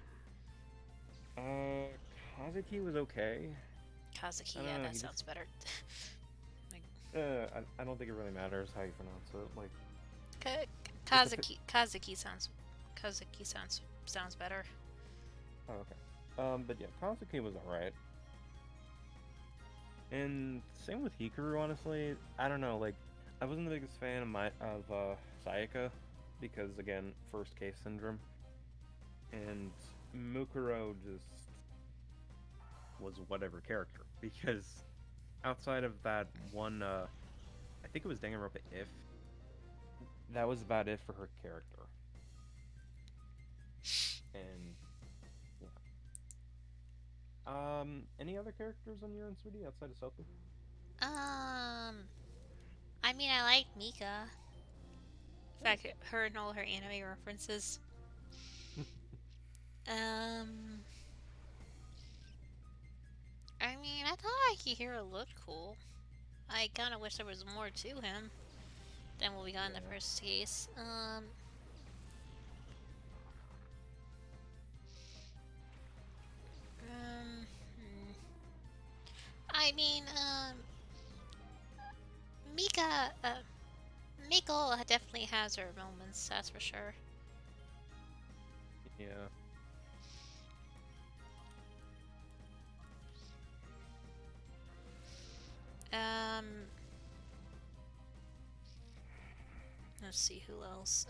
Uh, Kazuki was okay. Kazuki, I don't yeah, know. that He just. sounds better. I don't think it really matters how you pronounce it. Like, it's a. Kazuki sounds better. Oh, okay. But yeah, Kazuki was alright. And same with Hikaru, honestly. I don't know, like, I wasn't the biggest fan of Sayaka because again, first case syndrome. And Mukuro just was whatever character because outside of that one, I think it was Danganronpa If. That was about it for her character. And yeah. Any other characters on your Sweetie outside of Sophie? I mean, I like Mika. In fact, her and all her anime references. Um, I mean, I thought Akihiro looked cool. I kind of wish there was more to him than what we got in the Yeah. first case. Hmm. I mean, Mika, Miko definitely has her moments, that's for sure. Yeah. Um, let's see who else.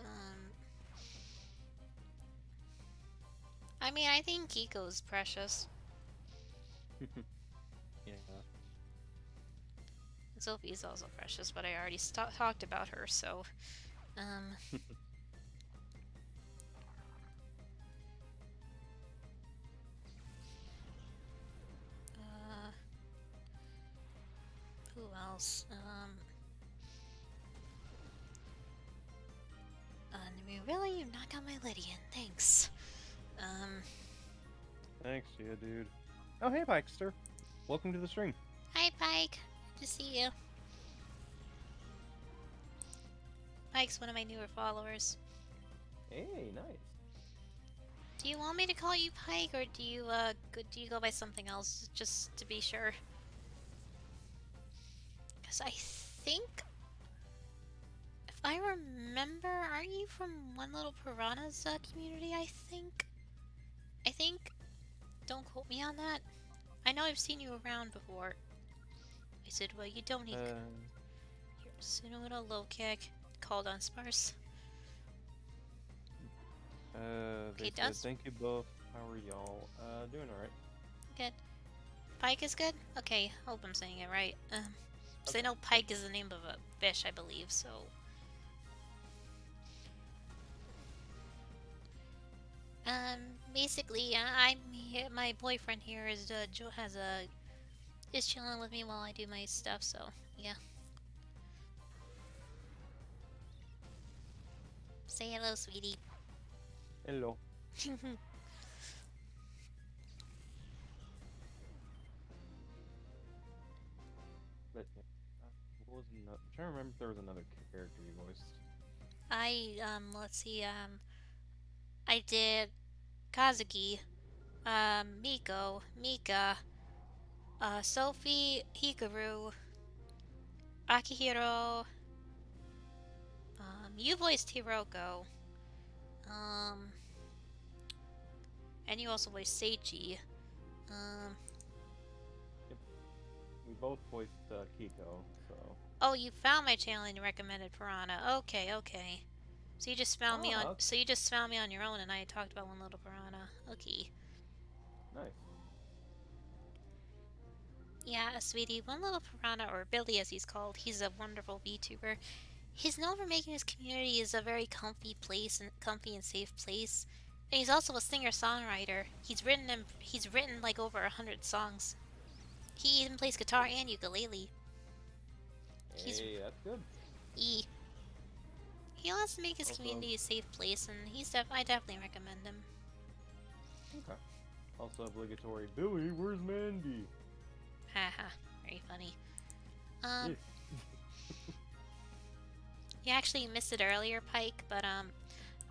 I mean, I think Kiko's precious. Yeah. Sophie's also precious, but I already talked about her, so. Um, uh, who else? knock out my Lydian. Thanks. Thanks, yeah, dude. Oh, hey, Pikester. Welcome to the stream. Hi, Pike. Good to see you. Pike's one of my newer followers. Hey, nice. Do you want me to call you Pike, or do you go by something else, just to be sure? Because I think, if I remember, aren't you from One Little Piranha's community? I think. Don't quote me on that. I know I've seen you around before. I said, well, you don't need. Here, Sunoda low kick, called on sparse. They said, thank you both. How are y'all? Doing alright. Good. Pike is good? Okay, hope I'm saying it right. So I know Pike is the name of a fish, I believe, so... basically, my boyfriend here is, is chilling with me while I do my stuff, so, yeah. Say hello, sweetie. Hello. But, what was I'm trying to remember if there was another character you voiced. Let's see, I did Kazuki, Miko, Mika, Sophie, Hikaru, Akihiro, you voiced Hiroko, and you also voiced Seichi, Yep. We both voiced Kiko, so... Oh, you found my channel and you recommended Piranha. Okay, okay. So you just found me on. okay. So you just found me on your own, and I talked about One Little Piranha. Okay. Nice. Yeah, sweetie. One Little Piranha, or Billy as he's called, he's a wonderful VTuber. He's known for making his community is a very comfy place and comfy and safe place. And he's also a singer-songwriter. He's written like over 100 songs. He even plays guitar and ukulele. Hey, that's good. He wants to make his community a safe place, and I definitely recommend him. Okay. Also obligatory, Billy, where's Mandy? Haha, very funny. Yes. You actually missed it earlier, Pike, but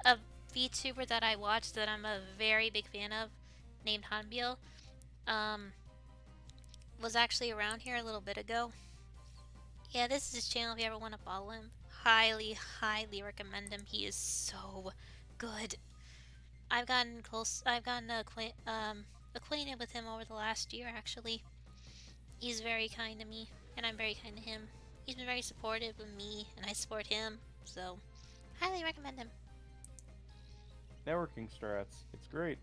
a VTuber that I watched that I'm a very big fan of, named Hanbiel, was actually around here a little bit ago. Yeah, this is his channel if you ever want to follow him. Highly, highly recommend him. He is so good. I've gotten acquainted with him over the last year, actually. He's very kind to me, and I'm very kind to him. He's been very supportive of me, and I support him, so highly recommend him. Networking strats. It's great.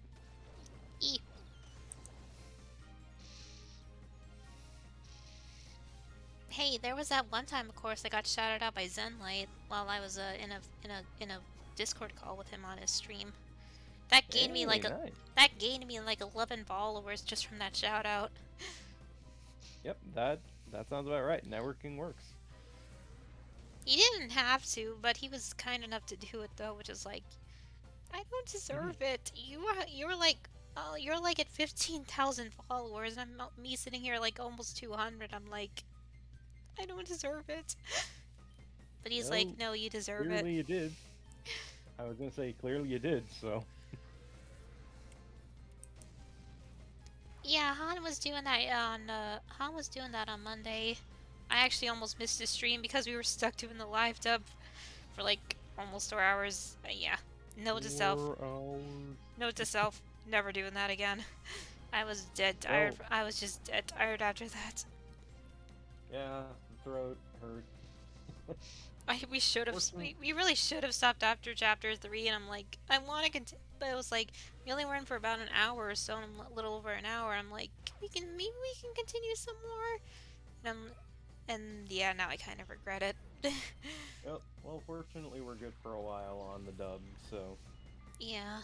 Hey, there was that one time, of course, I got shouted out by Zenlight while I was in a Discord call with him on his stream. That gained me like nice. 11 followers just from that shout out. Yep, that sounds about right. Networking works. He didn't have to, but he was kind enough to do it though, which is like, I don't deserve it. You're like at 15,000 followers, and me sitting here like almost 200. I'm like, I don't deserve it. But he's like, no, you deserve it. Clearly you did. I was gonna say, clearly you did, so. Yeah, Han was doing that on Monday. I actually almost missed his stream because we were stuck doing the live dub for like almost 4 hours. Yeah. Note to self. Note to self. Never doing that again. I was dead tired. I was just dead tired after that. Yeah, the throat hurt. We really should have stopped after chapter 3, and I'm like, I want to continue, but it was like, we only were in for about an hour or so, and a little over an hour. I'm like, maybe we can continue some more. And yeah, now I kind of regret it. Yep. Well, fortunately, we're good for a while on the dub, so. Yeah.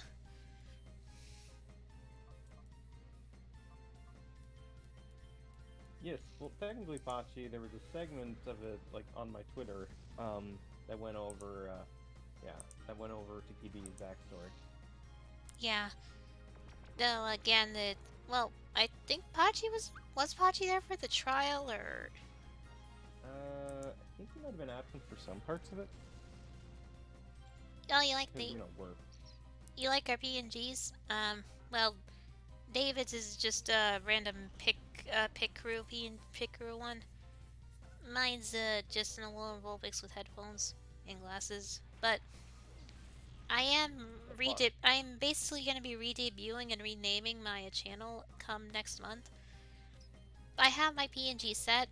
Yes, well, technically, Pachi, there was a segment of it, like, on my Twitter, that went over, Yeah, that went over to Kibi's backstory. Yeah. Though again, well, I think Pachi was Pachi there for the trial, or I think he might have been absent for some parts of it, oh, you like because, work. RPGs? Well, David's is just a random pick crew pick crew one. Mine's just an alone Vulpix with headphones and glasses, but I am So far. I'm basically gonna be redebuting and renaming my channel come next month. I have my PNG set,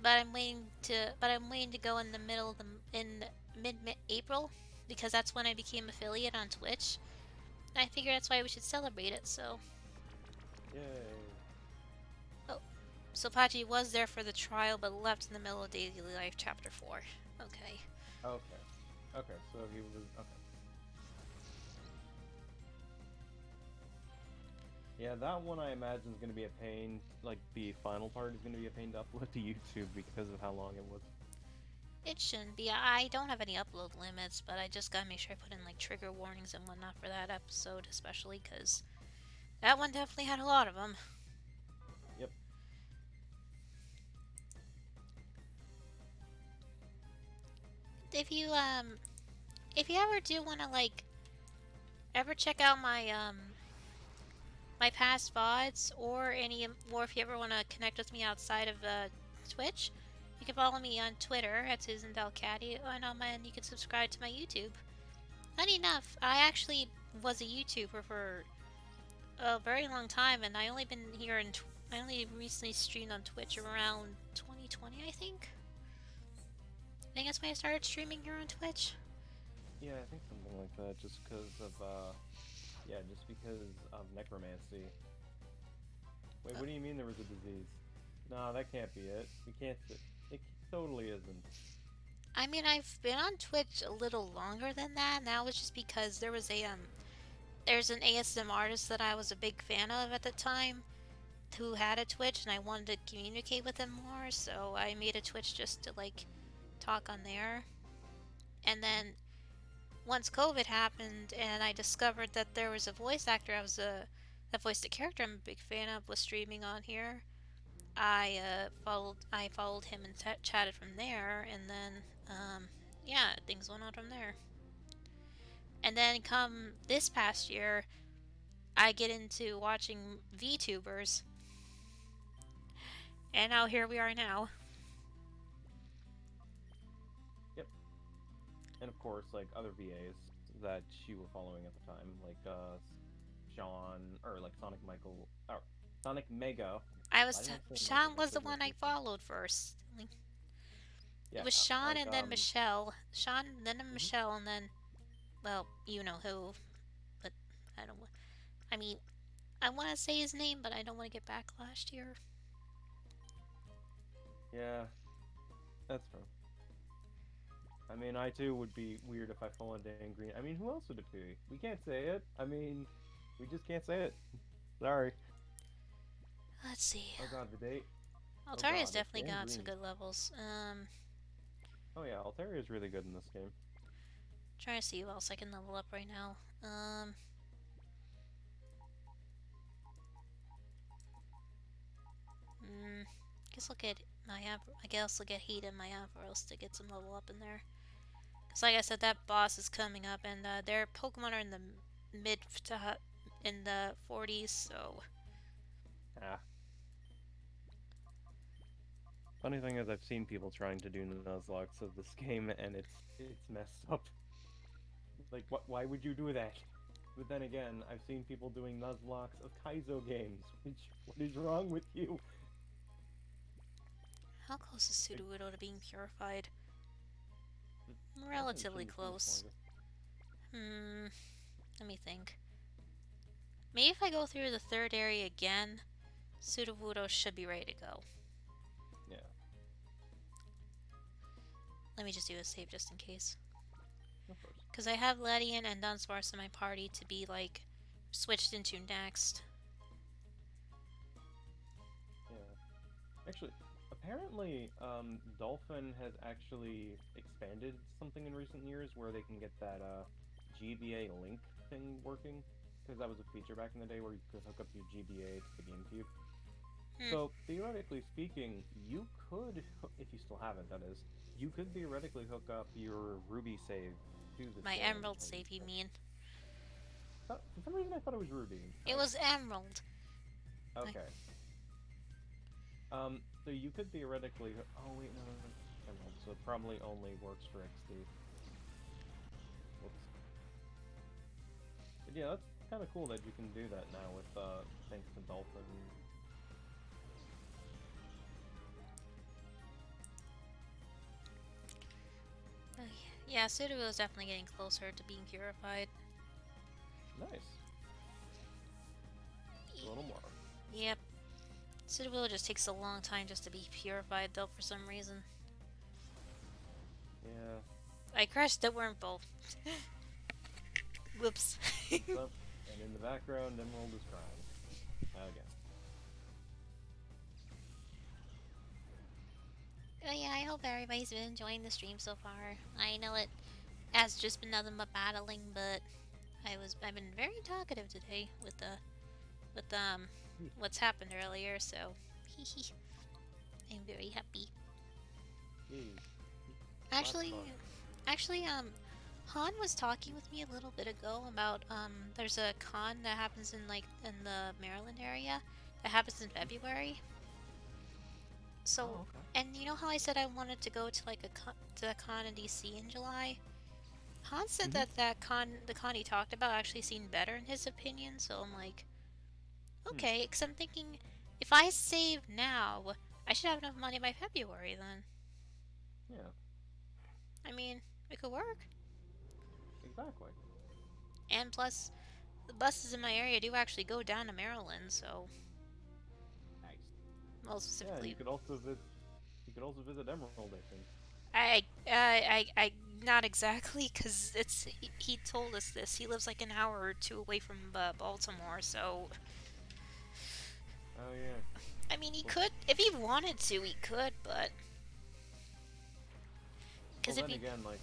but I'm waiting to go in the middle of in mid April because that's when I became affiliate on Twitch. I figure that's why we should celebrate it. So, Yay. oh, so Pachi was there for the trial, but left in the middle of Daily Life Chapter 4. Okay. Okay. Okay, so he was... Okay. Yeah, that one I imagine is going to be a pain. Like, the final part is going to be a pain to upload to YouTube because of how long it was. It shouldn't be. I don't have any upload limits, but I just gotta make sure I put in like trigger warnings and whatnot for that episode, especially because that one definitely had a lot of them. Yep. If you if you ever do want to like ever check out my past VODs or if you ever want to connect with me outside of Twitch, you can follow me on Twitter at Susan Delcati, and you can subscribe to my YouTube. Funny enough, I actually was a YouTuber for a very long time, and I only recently streamed on Twitch around 2020, I think. I think that's when I started streaming here on Twitch. Yeah, I think something like that, just because of, yeah, just because of necromancy. Wait, what do you mean there was a disease? No, that can't be it. We can't sit. It totally isn't. I mean, I've been on Twitch a little longer than that, and that was just because there's an ASM artist that I was a big fan of at the time who had a Twitch, and I wanted to communicate with him more, so I made a Twitch just to like talk on there. And then once COVID happened, and I discovered that there was a voice actor that voiced a character I'm a big fan of was streaming on here. I followed him and chatted from there, and then yeah, things went on from there. And then come this past year, I get into watching VTubers, and now here we are now. Yep. And of course, like, other VAs that you were following at the time, like, Sean, or, like, Sonic Michael, or Sonic Mega. Why did I say Michael? Sean That's was so the one I confusing. followed first. It Yeah, was Sean like, and then Michelle. Sean, then mhm. Michelle, and then, well, you know who, but I don't. I mean, I want to say his name, but I don't want to get backlashed here. Yeah, that's true. I mean, I too would be weird if I followed Dan Green. I mean, who else would it be? We can't say it. I mean, we just can't say it. Sorry. Let's see. Oh god, the date. Oh Altaria's god, it's definitely Dan got some Green. good levels. Oh yeah, Altaria is really good in this game. Trying to see who else I can level up right now. Hmm. Guess I'll get I guess I'll get Heat in my Avaros to get some level up in there. Cause like I said, that boss is coming up, and their Pokemon are in the mid to in the 40s, so Ah. Funny thing is, I've seen people trying to do Nuzlocke of this game, and it's messed up. Like, what? Why would you do that? But then again, I've seen people doing Nuzlocke of Kaizo games. Which, what is wrong with you? how close is Like, Sudowoodo to being purified? I reckon it Relatively shouldn't be too much close. longer. Hmm. Let me think. Maybe if I go through the third area again, Sudowoodo should be ready to go. Yeah. Let me just do a save just in case. Of course. Because I have Ledian and Dunsparce in my party to be, like, switched into next. Yeah. Actually, apparently, Dolphin has actually expanded something in recent years where they can get that GBA link thing working. Because that was a feature back in the day where you could hook up your GBA to the GameCube. Hmm. So theoretically speaking, you could, if you still have it, that is, you could theoretically hook up your Ruby save to the My thing Emerald and save, you mean? for some reason I thought it was Ruby. It was Emerald. I, Okay. So you could theoretically. Oh wait, no, Emerald. So it probably only works for XD. Whoops. But yeah, that's kind of cool that you can do that now with thanks to Dolphin. yeah, Citadel is definitely getting closer to being purified. Nice. A little more. Yep. Citadel just takes a long time just to be purified, though, for some reason. Yeah. I crashed the wormhole. Whoops. Up, and in the background, Emerald is crying. Again. Oh yeah, I hope everybody's been enjoying the stream so far. I know it has just been nothing but battling, but I've been very talkative today with what's happened earlier, so I'm very happy. Yay. Actually, Lots of actually, Han was talking with me a little bit ago about there's a con that happens in the Maryland area that happens in February. So, Oh, okay. and you know how I said I wanted to go to to a con in DC in July? Han said Mhm. the con he talked about actually seemed better in his opinion. So I'm like, Hmm. okay, because I'm thinking if I save now, I should have enough money by February then. Yeah. I mean, it could work. Exactly. And plus, the buses in my area do actually go down to Maryland, so Nice. well, Yeah, and specifically, you could also visit. You could also visit Emerald, I think. I not exactly, because he told us this. He lives like an hour or two away from Baltimore, so Oh yeah. I mean, he Well, could if he wanted to, he could, but well, because if then he again, like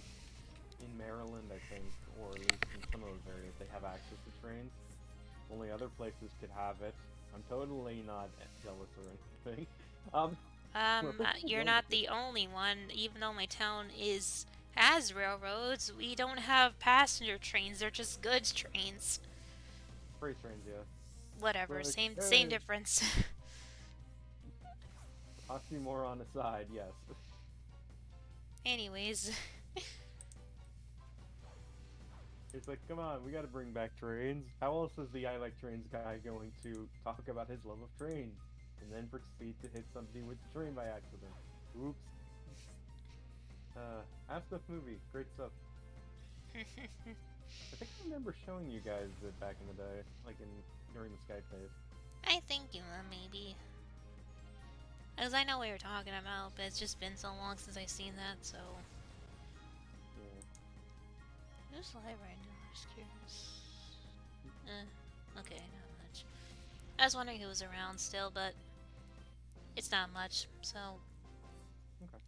in Maryland, I think, or at least in some of those areas, they have access to trains. Only other places could have it. I'm totally not jealous or anything. Whoever can you're go with not it. the only one. Even though my town has railroads, we don't have passenger trains. They're just goods trains. Freight trains, yeah. Whatever, Like, same difference. oxymoron aside, yes. Anyways, It's like, come on, we gotta bring back trains. How else is the I Like Trains guy going to talk about his love of trains and then proceed to hit somebody with the train by accident? Oops. Stuff movie, great stuff. I think I remember showing you guys it back in the day, like during the Skype days. I think you maybe. Because I know what you're talking about, but it's just been so long since I've seen that, so. Yeah. Who's live right now? I'm just curious. Okay, not much. I was wondering who was around still, but it's not much, so. Okay.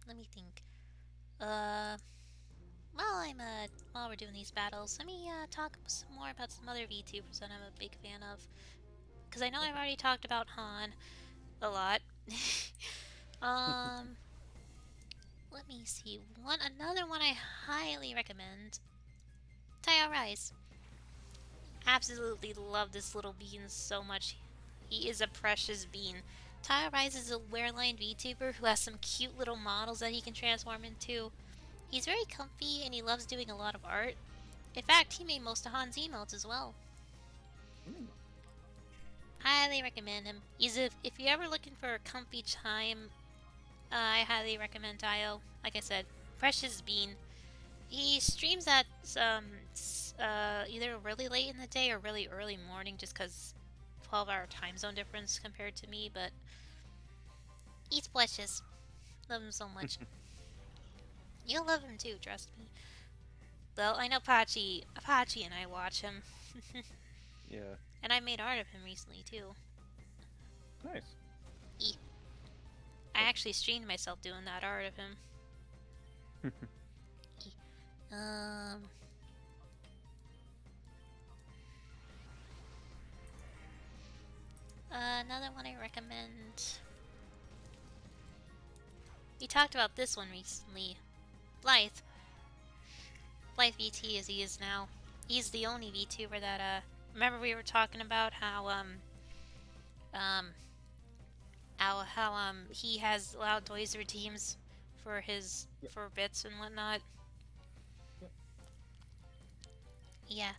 Let me think. While we're doing these battles, let me talk some more about some other VTubers that I'm a big fan of. Because I know I've already talked about Han a lot. um, let me see. Another one I highly recommend. Tyo Rise. Absolutely love this little bean so much. He is a precious bean. Tyo Rise is a wear-line VTuber who has some cute little models that he can transform into. He's very comfy and he loves doing a lot of art. In fact, he made most of Han's emotes as well. Mm. Highly recommend him. If you're ever looking for a comfy time, I highly recommend Tayo. Like I said, precious bean. He streams at either really late in the day or really early morning, just because 12-hour time zone difference compared to me. But he's precious. Love him so much. You'll love him too, trust me. Well, I know Apache and I watch him. Yeah. And I made art of him recently too. Nice. I actually streamed myself doing that art of him. Um. Another one I recommend. We talked about this one recently. Blythe. Blythe VT as he is now. He's the only VTuber that, remember we were talking about um, he has allowed toys redeems for his, Yep. for bits and whatnot? Yep. Yeah.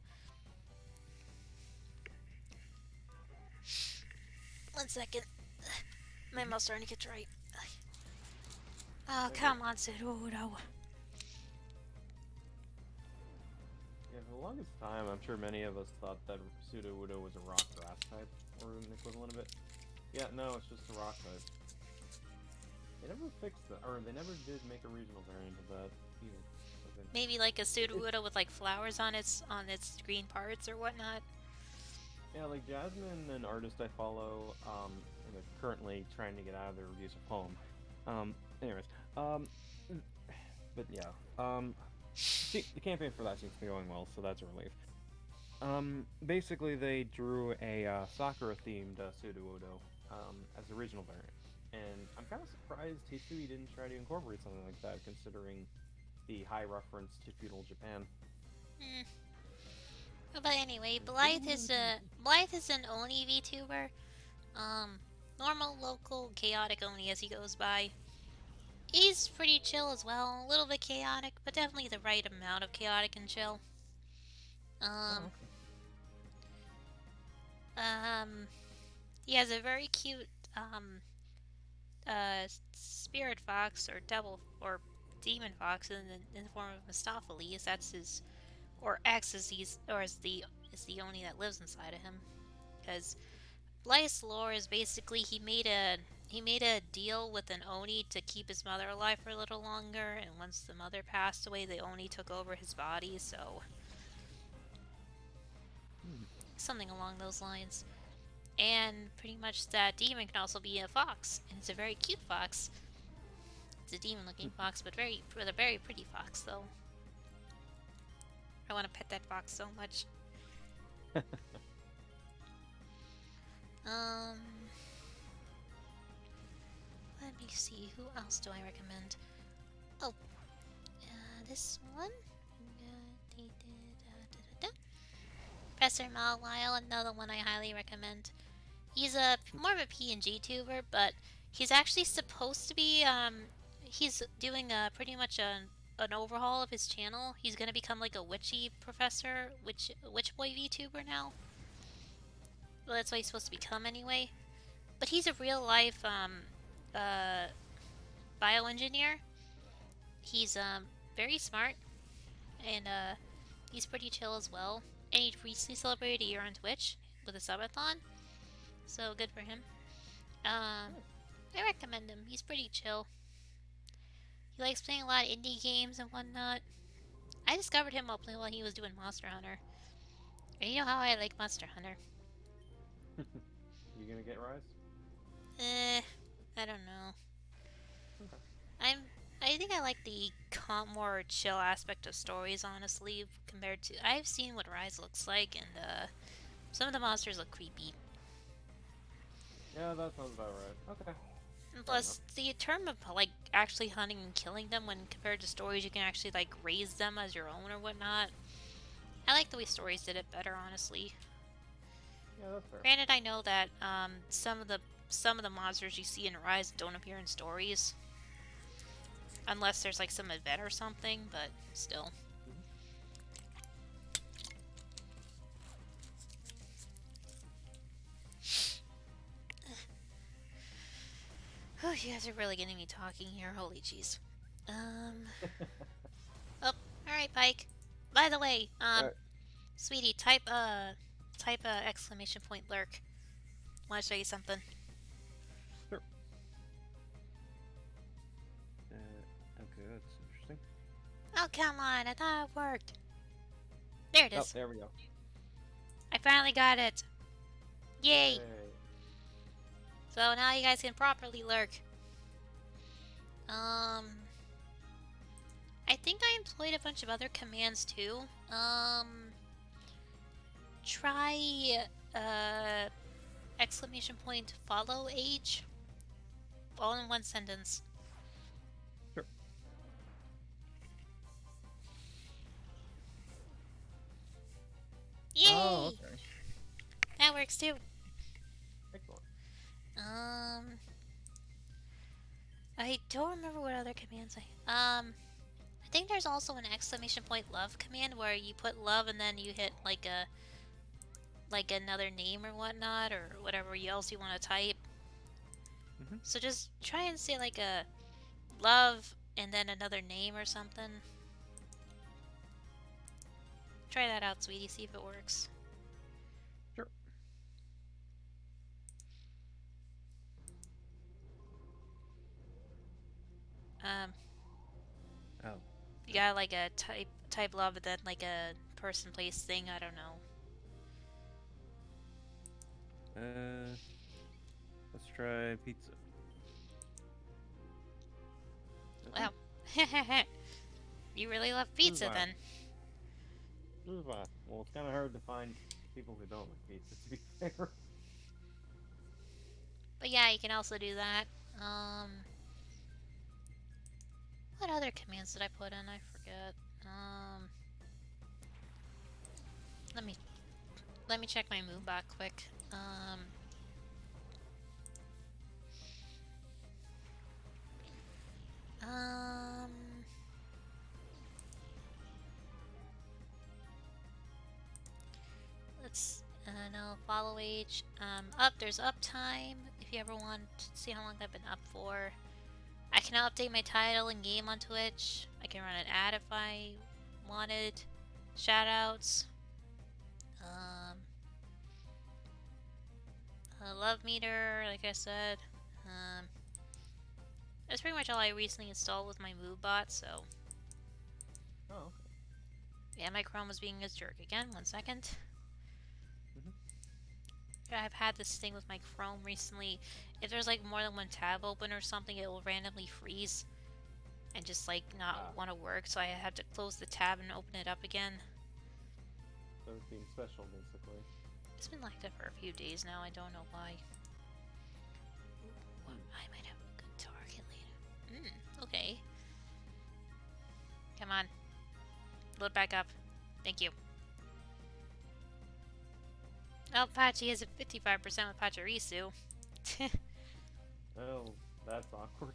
One second. My mouse starting to get dry. Oh, come on, Pseudo-Udo. Yeah, for the longest time, I'm sure many of us thought that Pseudo-Udo was a rock grass type, or an equivalent of it. Yeah, no, it's just a rock type. They never fixed that, or they never did make a regional variant of that either. Okay. Maybe like a Pseudo-Udo with like flowers on its green parts or whatnot. Yeah, like Jasmine, an artist I follow, they're currently trying to get out of their reviews of Home. Anyways, but yeah, the campaign for that seems to be going well, so that's a relief. Basically they drew a Sakura-themed Pseudo-Udo, as the original variant, and I'm kind of surprised Hisui didn't try to incorporate something like that, considering the high reference to feudal Japan. But anyway, Blythe is an Oni VTuber. Normal, local, chaotic Oni as he goes by. He's pretty chill as well, a little bit chaotic, but definitely the right amount of chaotic and chill. Oh, He has a very cute spirit fox or devil or demon fox in the form of Mistopheles. That's his, or X is the Oni that lives inside of him. Because Blythe's lore is basically he made a deal with an Oni to keep his mother alive for a little longer, and once the mother passed away, the Oni took over his body. So something along those lines. And pretty much that demon can also be a fox, and it's a very cute fox. It's a demon-looking fox, but with a very pretty fox, though. I want to pet that fox so much. Let me see. Who else do I recommend? Oh, this one. Professor Malwile, another one I highly recommend. He's more of a PNGTuber, but he's actually supposed to be he's doing pretty much an overhaul of his channel. He's gonna become like a witchy professor, witch boy VTuber now. Well, that's what he's supposed to become anyway. But he's a real life bioengineer. He's very smart, and he's pretty chill as well. And he recently celebrated a year on Twitch with a subathon, so good for him. I recommend him. He's pretty chill. He likes playing a lot of indie games and whatnot. I discovered him while he was doing Monster Hunter. And you know how I like Monster Hunter. you gonna get Rise? I don't know. Okay. I think I like the more chill aspect of stories, honestly, compared to... I've seen what Rise looks like, and some of the monsters look creepy. Yeah, that sounds about right. Okay. And plus, the term of, like, actually hunting and killing them when compared to stories, you can actually, like, raise them as your own or whatnot. I like the way stories did it better, honestly. Yeah, that's fair. Granted, I know that some of the monsters you see in Rise don't appear in stories. Unless there's, like, some event or something, but still. Oh, you guys are really getting me talking here. Holy jeez. Oh, alright, Pike. By the way, sweetie, type exclamation point lurk. Want to show you something? Sure. Okay, that's interesting. Oh, come on. I thought it worked. There it is. Oh, there we go. I finally got it. Yay! Yay. So now you guys can properly lurk. I think I employed a bunch of other commands too. Try, exclamation point follow age. All in one sentence. Sure. Yay! Oh, okay. That works too. Excellent. I don't remember what other commands I think there's also an exclamation point love command where you put love and then you hit like another name or whatnot or whatever else you want to type. Mhm. So just try and say like a love and then another name or something. Try that out, sweetie. See if it works. Sure. Oh. You got like a type love and then like a person place thing. I don't know. Let's try pizza. Wow. You really love This is pizza fine. then. This is fine. Well, it's kind of hard to find people who don't like pizza, to be fair. But yeah, you can also do that. What other commands did I put in? I forget. Let me check my Moonbot quick. Um, let's no follow age. There's uptime. If you ever want to see how long I've been up for, I can update my title in game on Twitch. I can run an ad if I wanted. Shoutouts. Love meter, like I said. That's pretty much all I recently installed with my MoveBot, so. Oh, okay. Yeah, my Chrome was being a jerk again. 1 second. Mhm. Yeah, I've had this thing with my Chrome recently. If there's like more than one tab open or something, it will randomly freeze and just like not want to work. So I had to close the tab and open it up again. So it's being special, basically. It's been like that for a few days now. I don't know why. I might have a good target later. Okay. Come on. Load back up. Thank you. Oh, Pachi has a 55% with Pachirisu. Oh, that's awkward.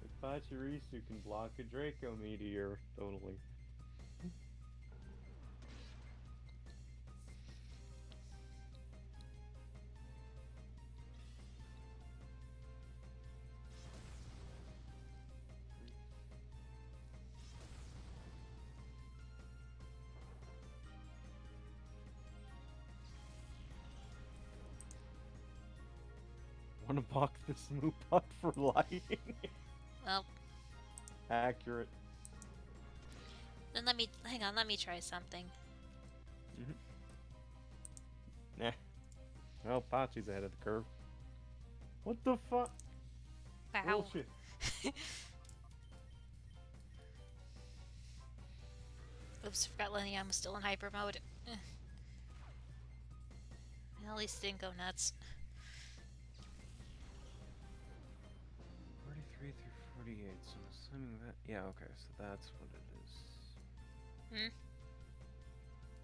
If Pachirisu can block a Draco Meteor, totally. Wanna box the smooth puck for lighting? Well, Accurate. then hang on, let me try something. Nah. Well, Pachi's ahead of the curve. What the fuck? Wow. Bullshit. Oops, forgot Lenny, was still in hyper mode. Well, at least it didn't go nuts. 43 through 48, so I'm assuming that... Yeah, okay, so that's what it is.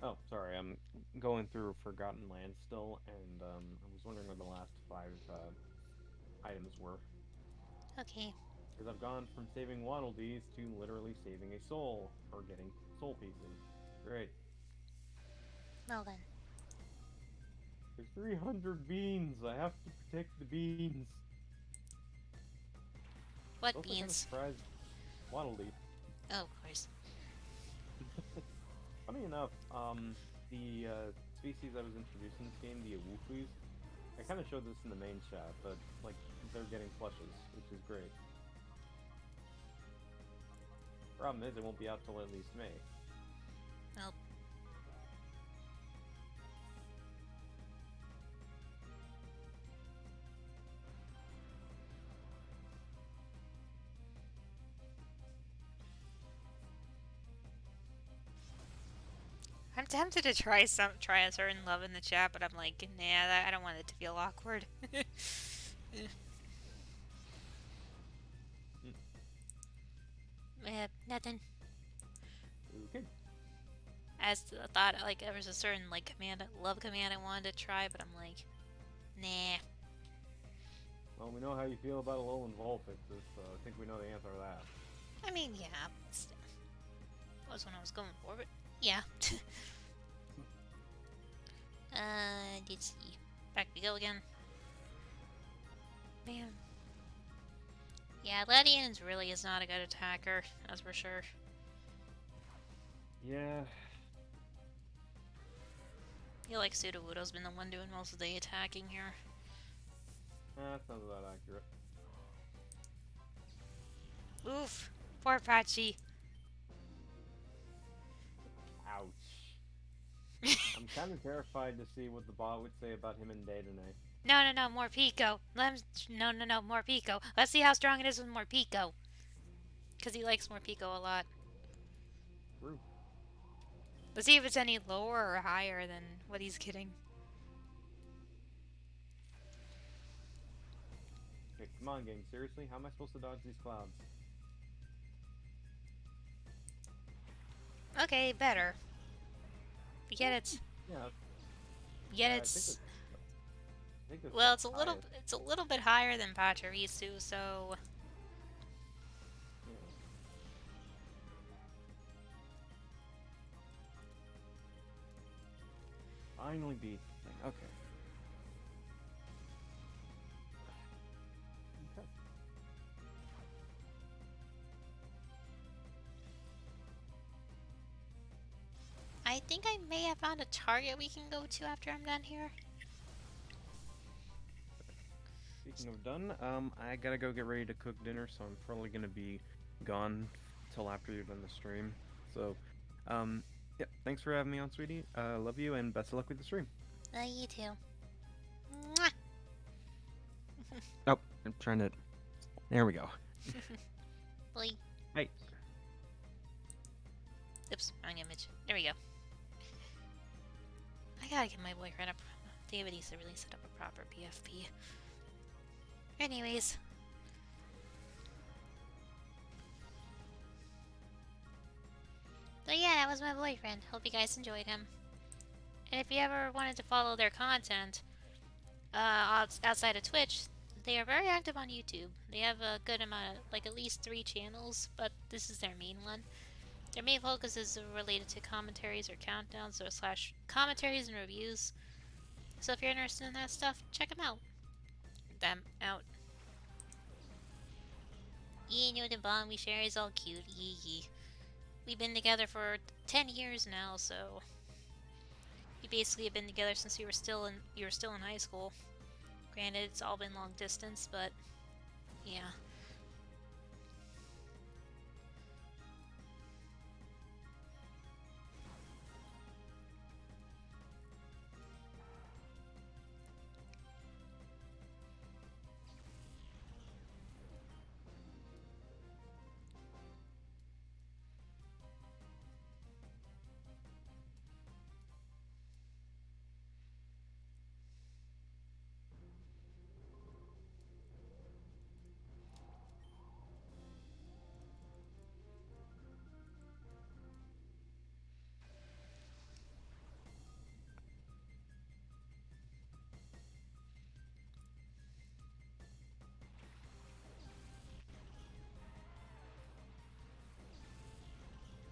Oh, sorry, I'm going through Forgotten Land still, and I was wondering where the last 5 items were. Okay. Because I've gone from saving Waddle Dees to literally saving a soul, or getting soul pieces. Great. Well then. There's 300 beans! I have to protect the beans! What Also kind of beans? surprised Waddle Dee. Oh, of course. Funny enough, the species I was introduced in this game, the Awufus, I kind of showed this in the main chat, but like they're getting plushes, which is great. Problem is, it won't be out till at least May. Well, I'm tempted to try a certain love in the chat, but I'm like, nah, I don't want it to feel awkward. Nothing. Okay. As to the thought, like, there was a certain, like, love command I wanted to try, but I'm like, nah. Well, we know how you feel about a Alolan Vulpix, so I think we know the answer to that. I mean, yeah, was when I was going for, but yeah. Let's see. Back we go again. Man. Yeah, Ledians really is not a good attacker, that's for sure. Yeah. I feel like Sudowoodo's been the one doing most of the attacking here. That's not that accurate. Oof. Poor Patchy. Ouch. I'm kind of terrified to see what the bot would say about him and Day tonight. No, more Pico. No, more Pico. Let's see how strong it is with more Pico. Because he likes more Pico a lot. True. Let's see if it's any lower or higher than what he's getting. Okay, come on, game. Seriously? How am I supposed to dodge these clouds? Okay, better. But yet it's... Yeah. Yet I it's... think it's Well, the it's a little bit higher than Pachirisu, so... Yeah. Finally beat the thing. Okay. Okay. I think I may have found a target we can go to after I'm done here. Speaking of done, I gotta go get ready to cook dinner, so I'm probably gonna be gone till after you're done the stream. So, yeah, thanks for having me on, sweetie. Love you, and best of luck with the stream. You too. Mwah! Oh, I'm trying to... There we go. Boy. Hey. Oops, wrong image. There we go. I gotta get my boyfriend David needs to really set up a proper PFP. Anyways. So yeah, that was my boyfriend. Hope you guys enjoyed him. And if you ever wanted to follow their content, outside of Twitch, they are very active on YouTube. They have a good amount of, like, at least 3 channels, but this is their main one. Their main focus is related to commentaries or countdowns or slash commentaries and reviews. So if you're interested in that stuff, check them out. You know the bond we share is all cute. Yee. We've been together for 10 years now, so we basically have been together since you were still in high school. Granted, it's all been long distance, but yeah.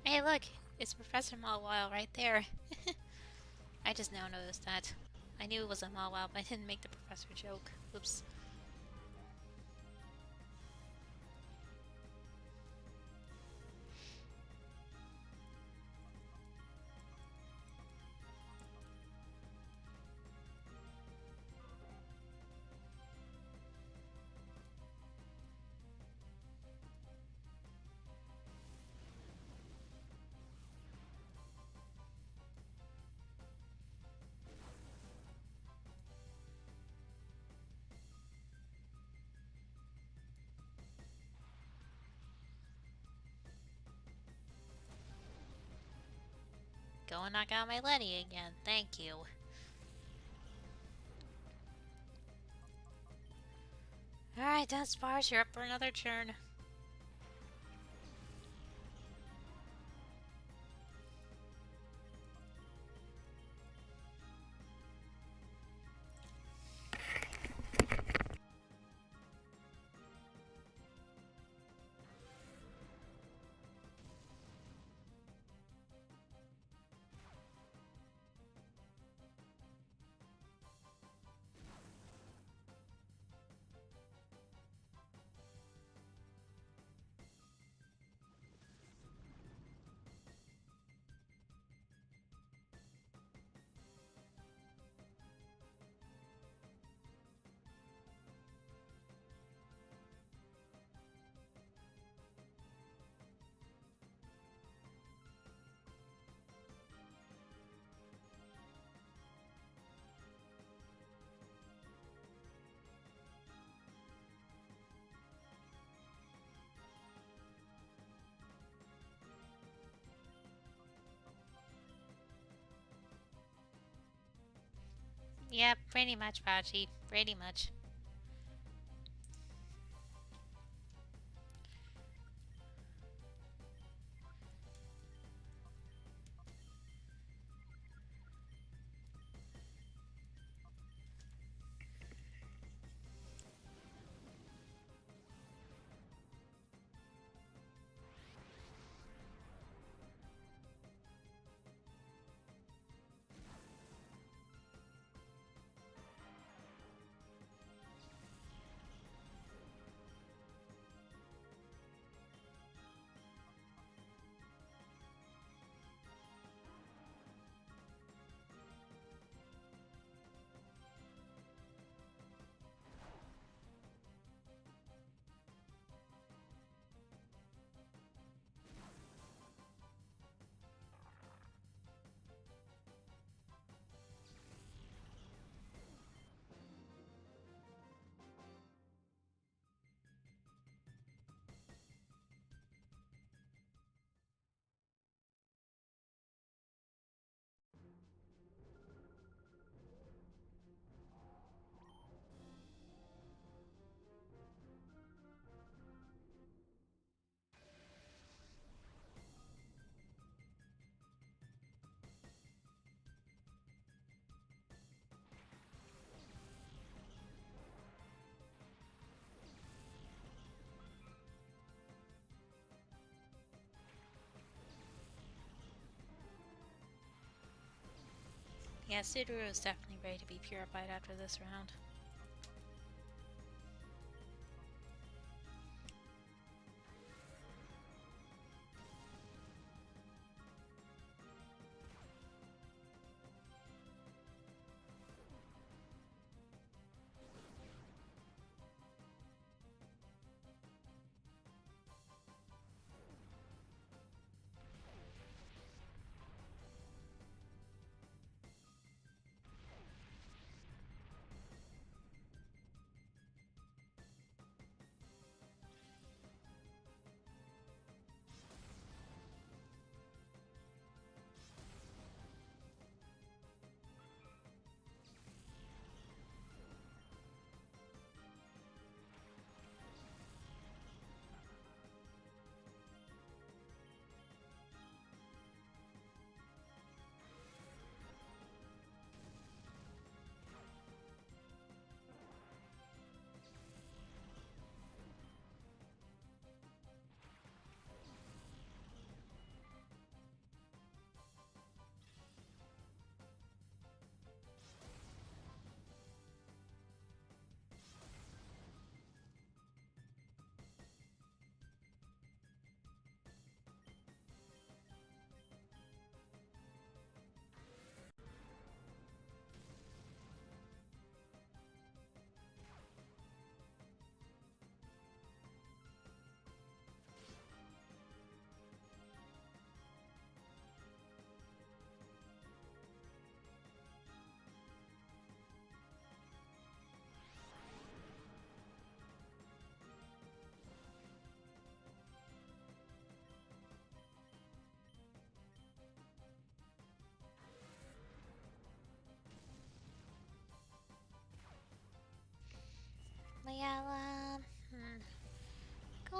Hey, look! It's Professor Mawile right there. I just now noticed that. I knew it was a Mawile, but I didn't make the professor joke. Oops. go and knock out my Letty again. Thank you. Alright, that's Bars. You're up for another turn. Yeah, pretty much, Pachi. Pretty much. Yeah, Sudoru is definitely ready to be purified after this round.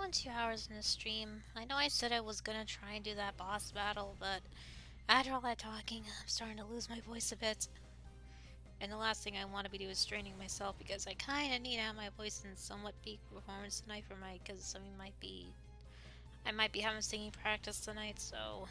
going 2 hours in the stream. I know I said I was gonna try and do that boss battle, but after all that talking, I'm starting to lose my voice a bit. And the last thing I want to be doing is straining myself because I kind of need to have my voice in somewhat peak performance tonight for my, because I might be having singing practice tonight, so.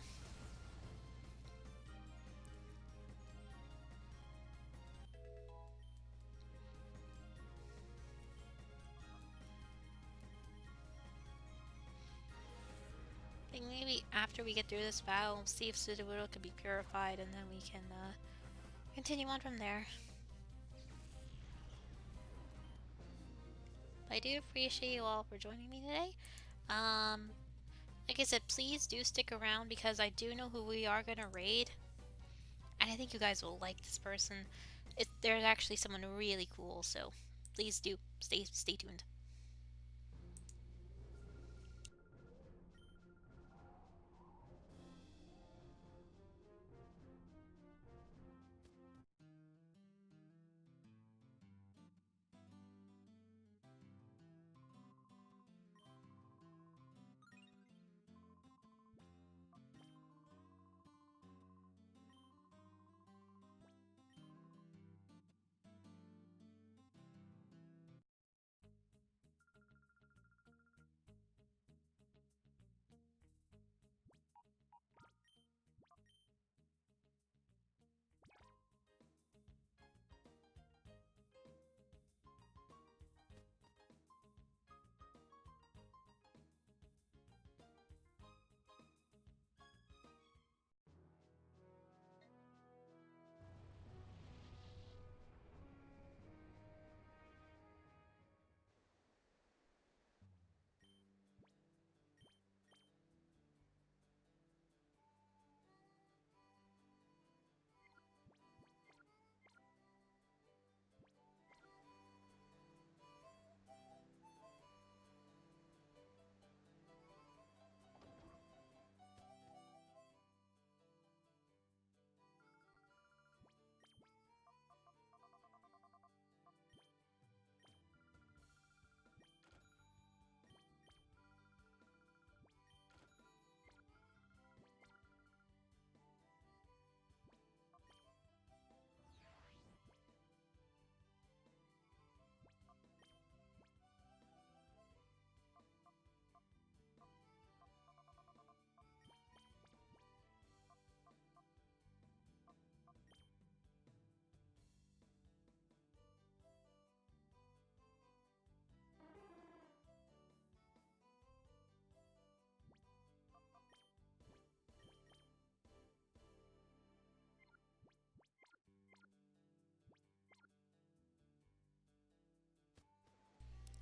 I think maybe after we get through this battle, we'll see if Sudowoodo can be purified, and then we can continue on from there. I do appreciate you all for joining me today. Like I said, please do stick around because I do know who we are gonna raid, and I think you guys will like this person. There's actually someone really cool, so please do stay tuned.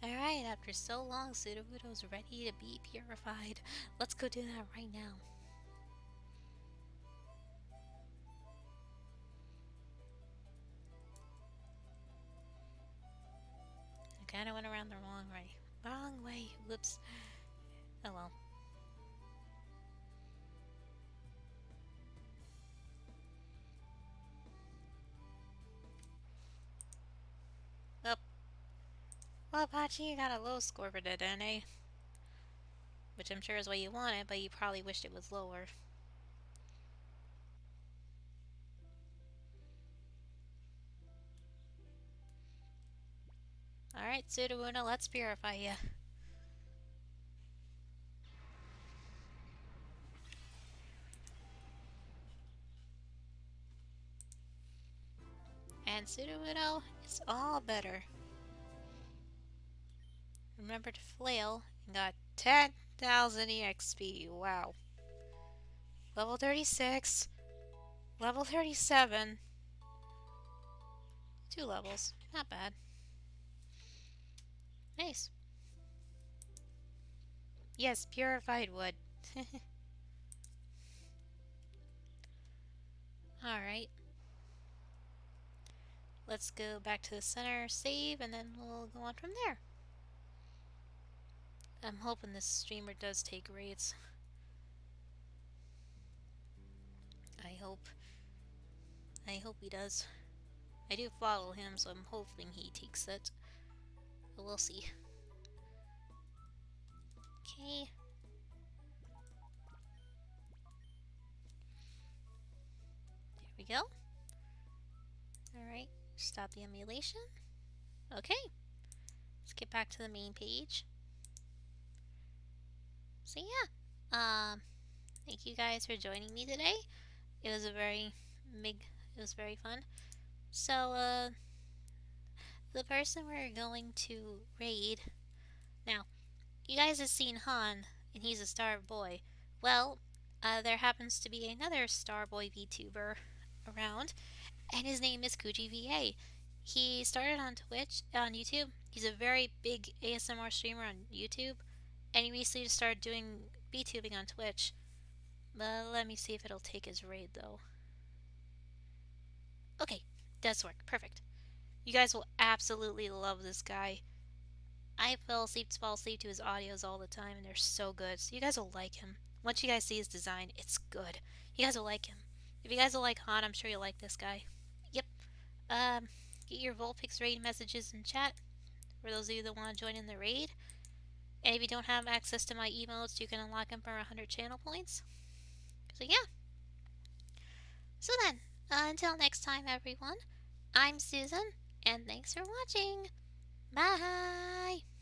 Alright, after so long, Sudowoodo's ready to be purified. Let's go do that right now. I kinda went around the wrong way. Wrong way. Whoops. Oh well. Up. Well, Pachi, you got a low score for that NA. Which I'm sure is what you wanted, but you probably wished it was lower. Alright, Sudowoodo, let's purify you. And Sudowoodo, it's all better. Remember to flail and got 10,000 EXP. Wow. Level 36. Level 37. 2 levels. Not bad. Nice. Yes, purified wood. Alright. Let's go back to the center, save, and then we'll go on from there. I'm hoping this streamer does take raids. I hope he does. I do follow him, so I'm hoping he takes it. But we'll see. Okay. There we go. Alright, stop the emulation. Okay, let's get back to the main page. So yeah, thank you guys for joining me today. It was a very it was very fun. So, the person we're going to raid now, you guys have seen Han, and he's a star boy. Well, there happens to be another star boy VTuber around, and his name is KujiVA. He started on YouTube. He's a very big ASMR streamer on YouTube, and he recently just started doing VTubing on Twitch. Let me see if it'll take his raid though. Okay, does work. Perfect. You guys will absolutely love this guy. I fall asleep to his audios all the time, and they're so good. So you guys will like him. Once you guys see his design, it's good. You guys will like him. If you guys will like Han, I'm sure you'll like this guy. Yep. Um, get your Vulpix raid messages in chat for those of you that want to join in the raid. And if you don't have access to my emotes, you can unlock them for 100 channel points. So yeah. So then, until next time, everyone, I'm Susan, and thanks for watching. Bye!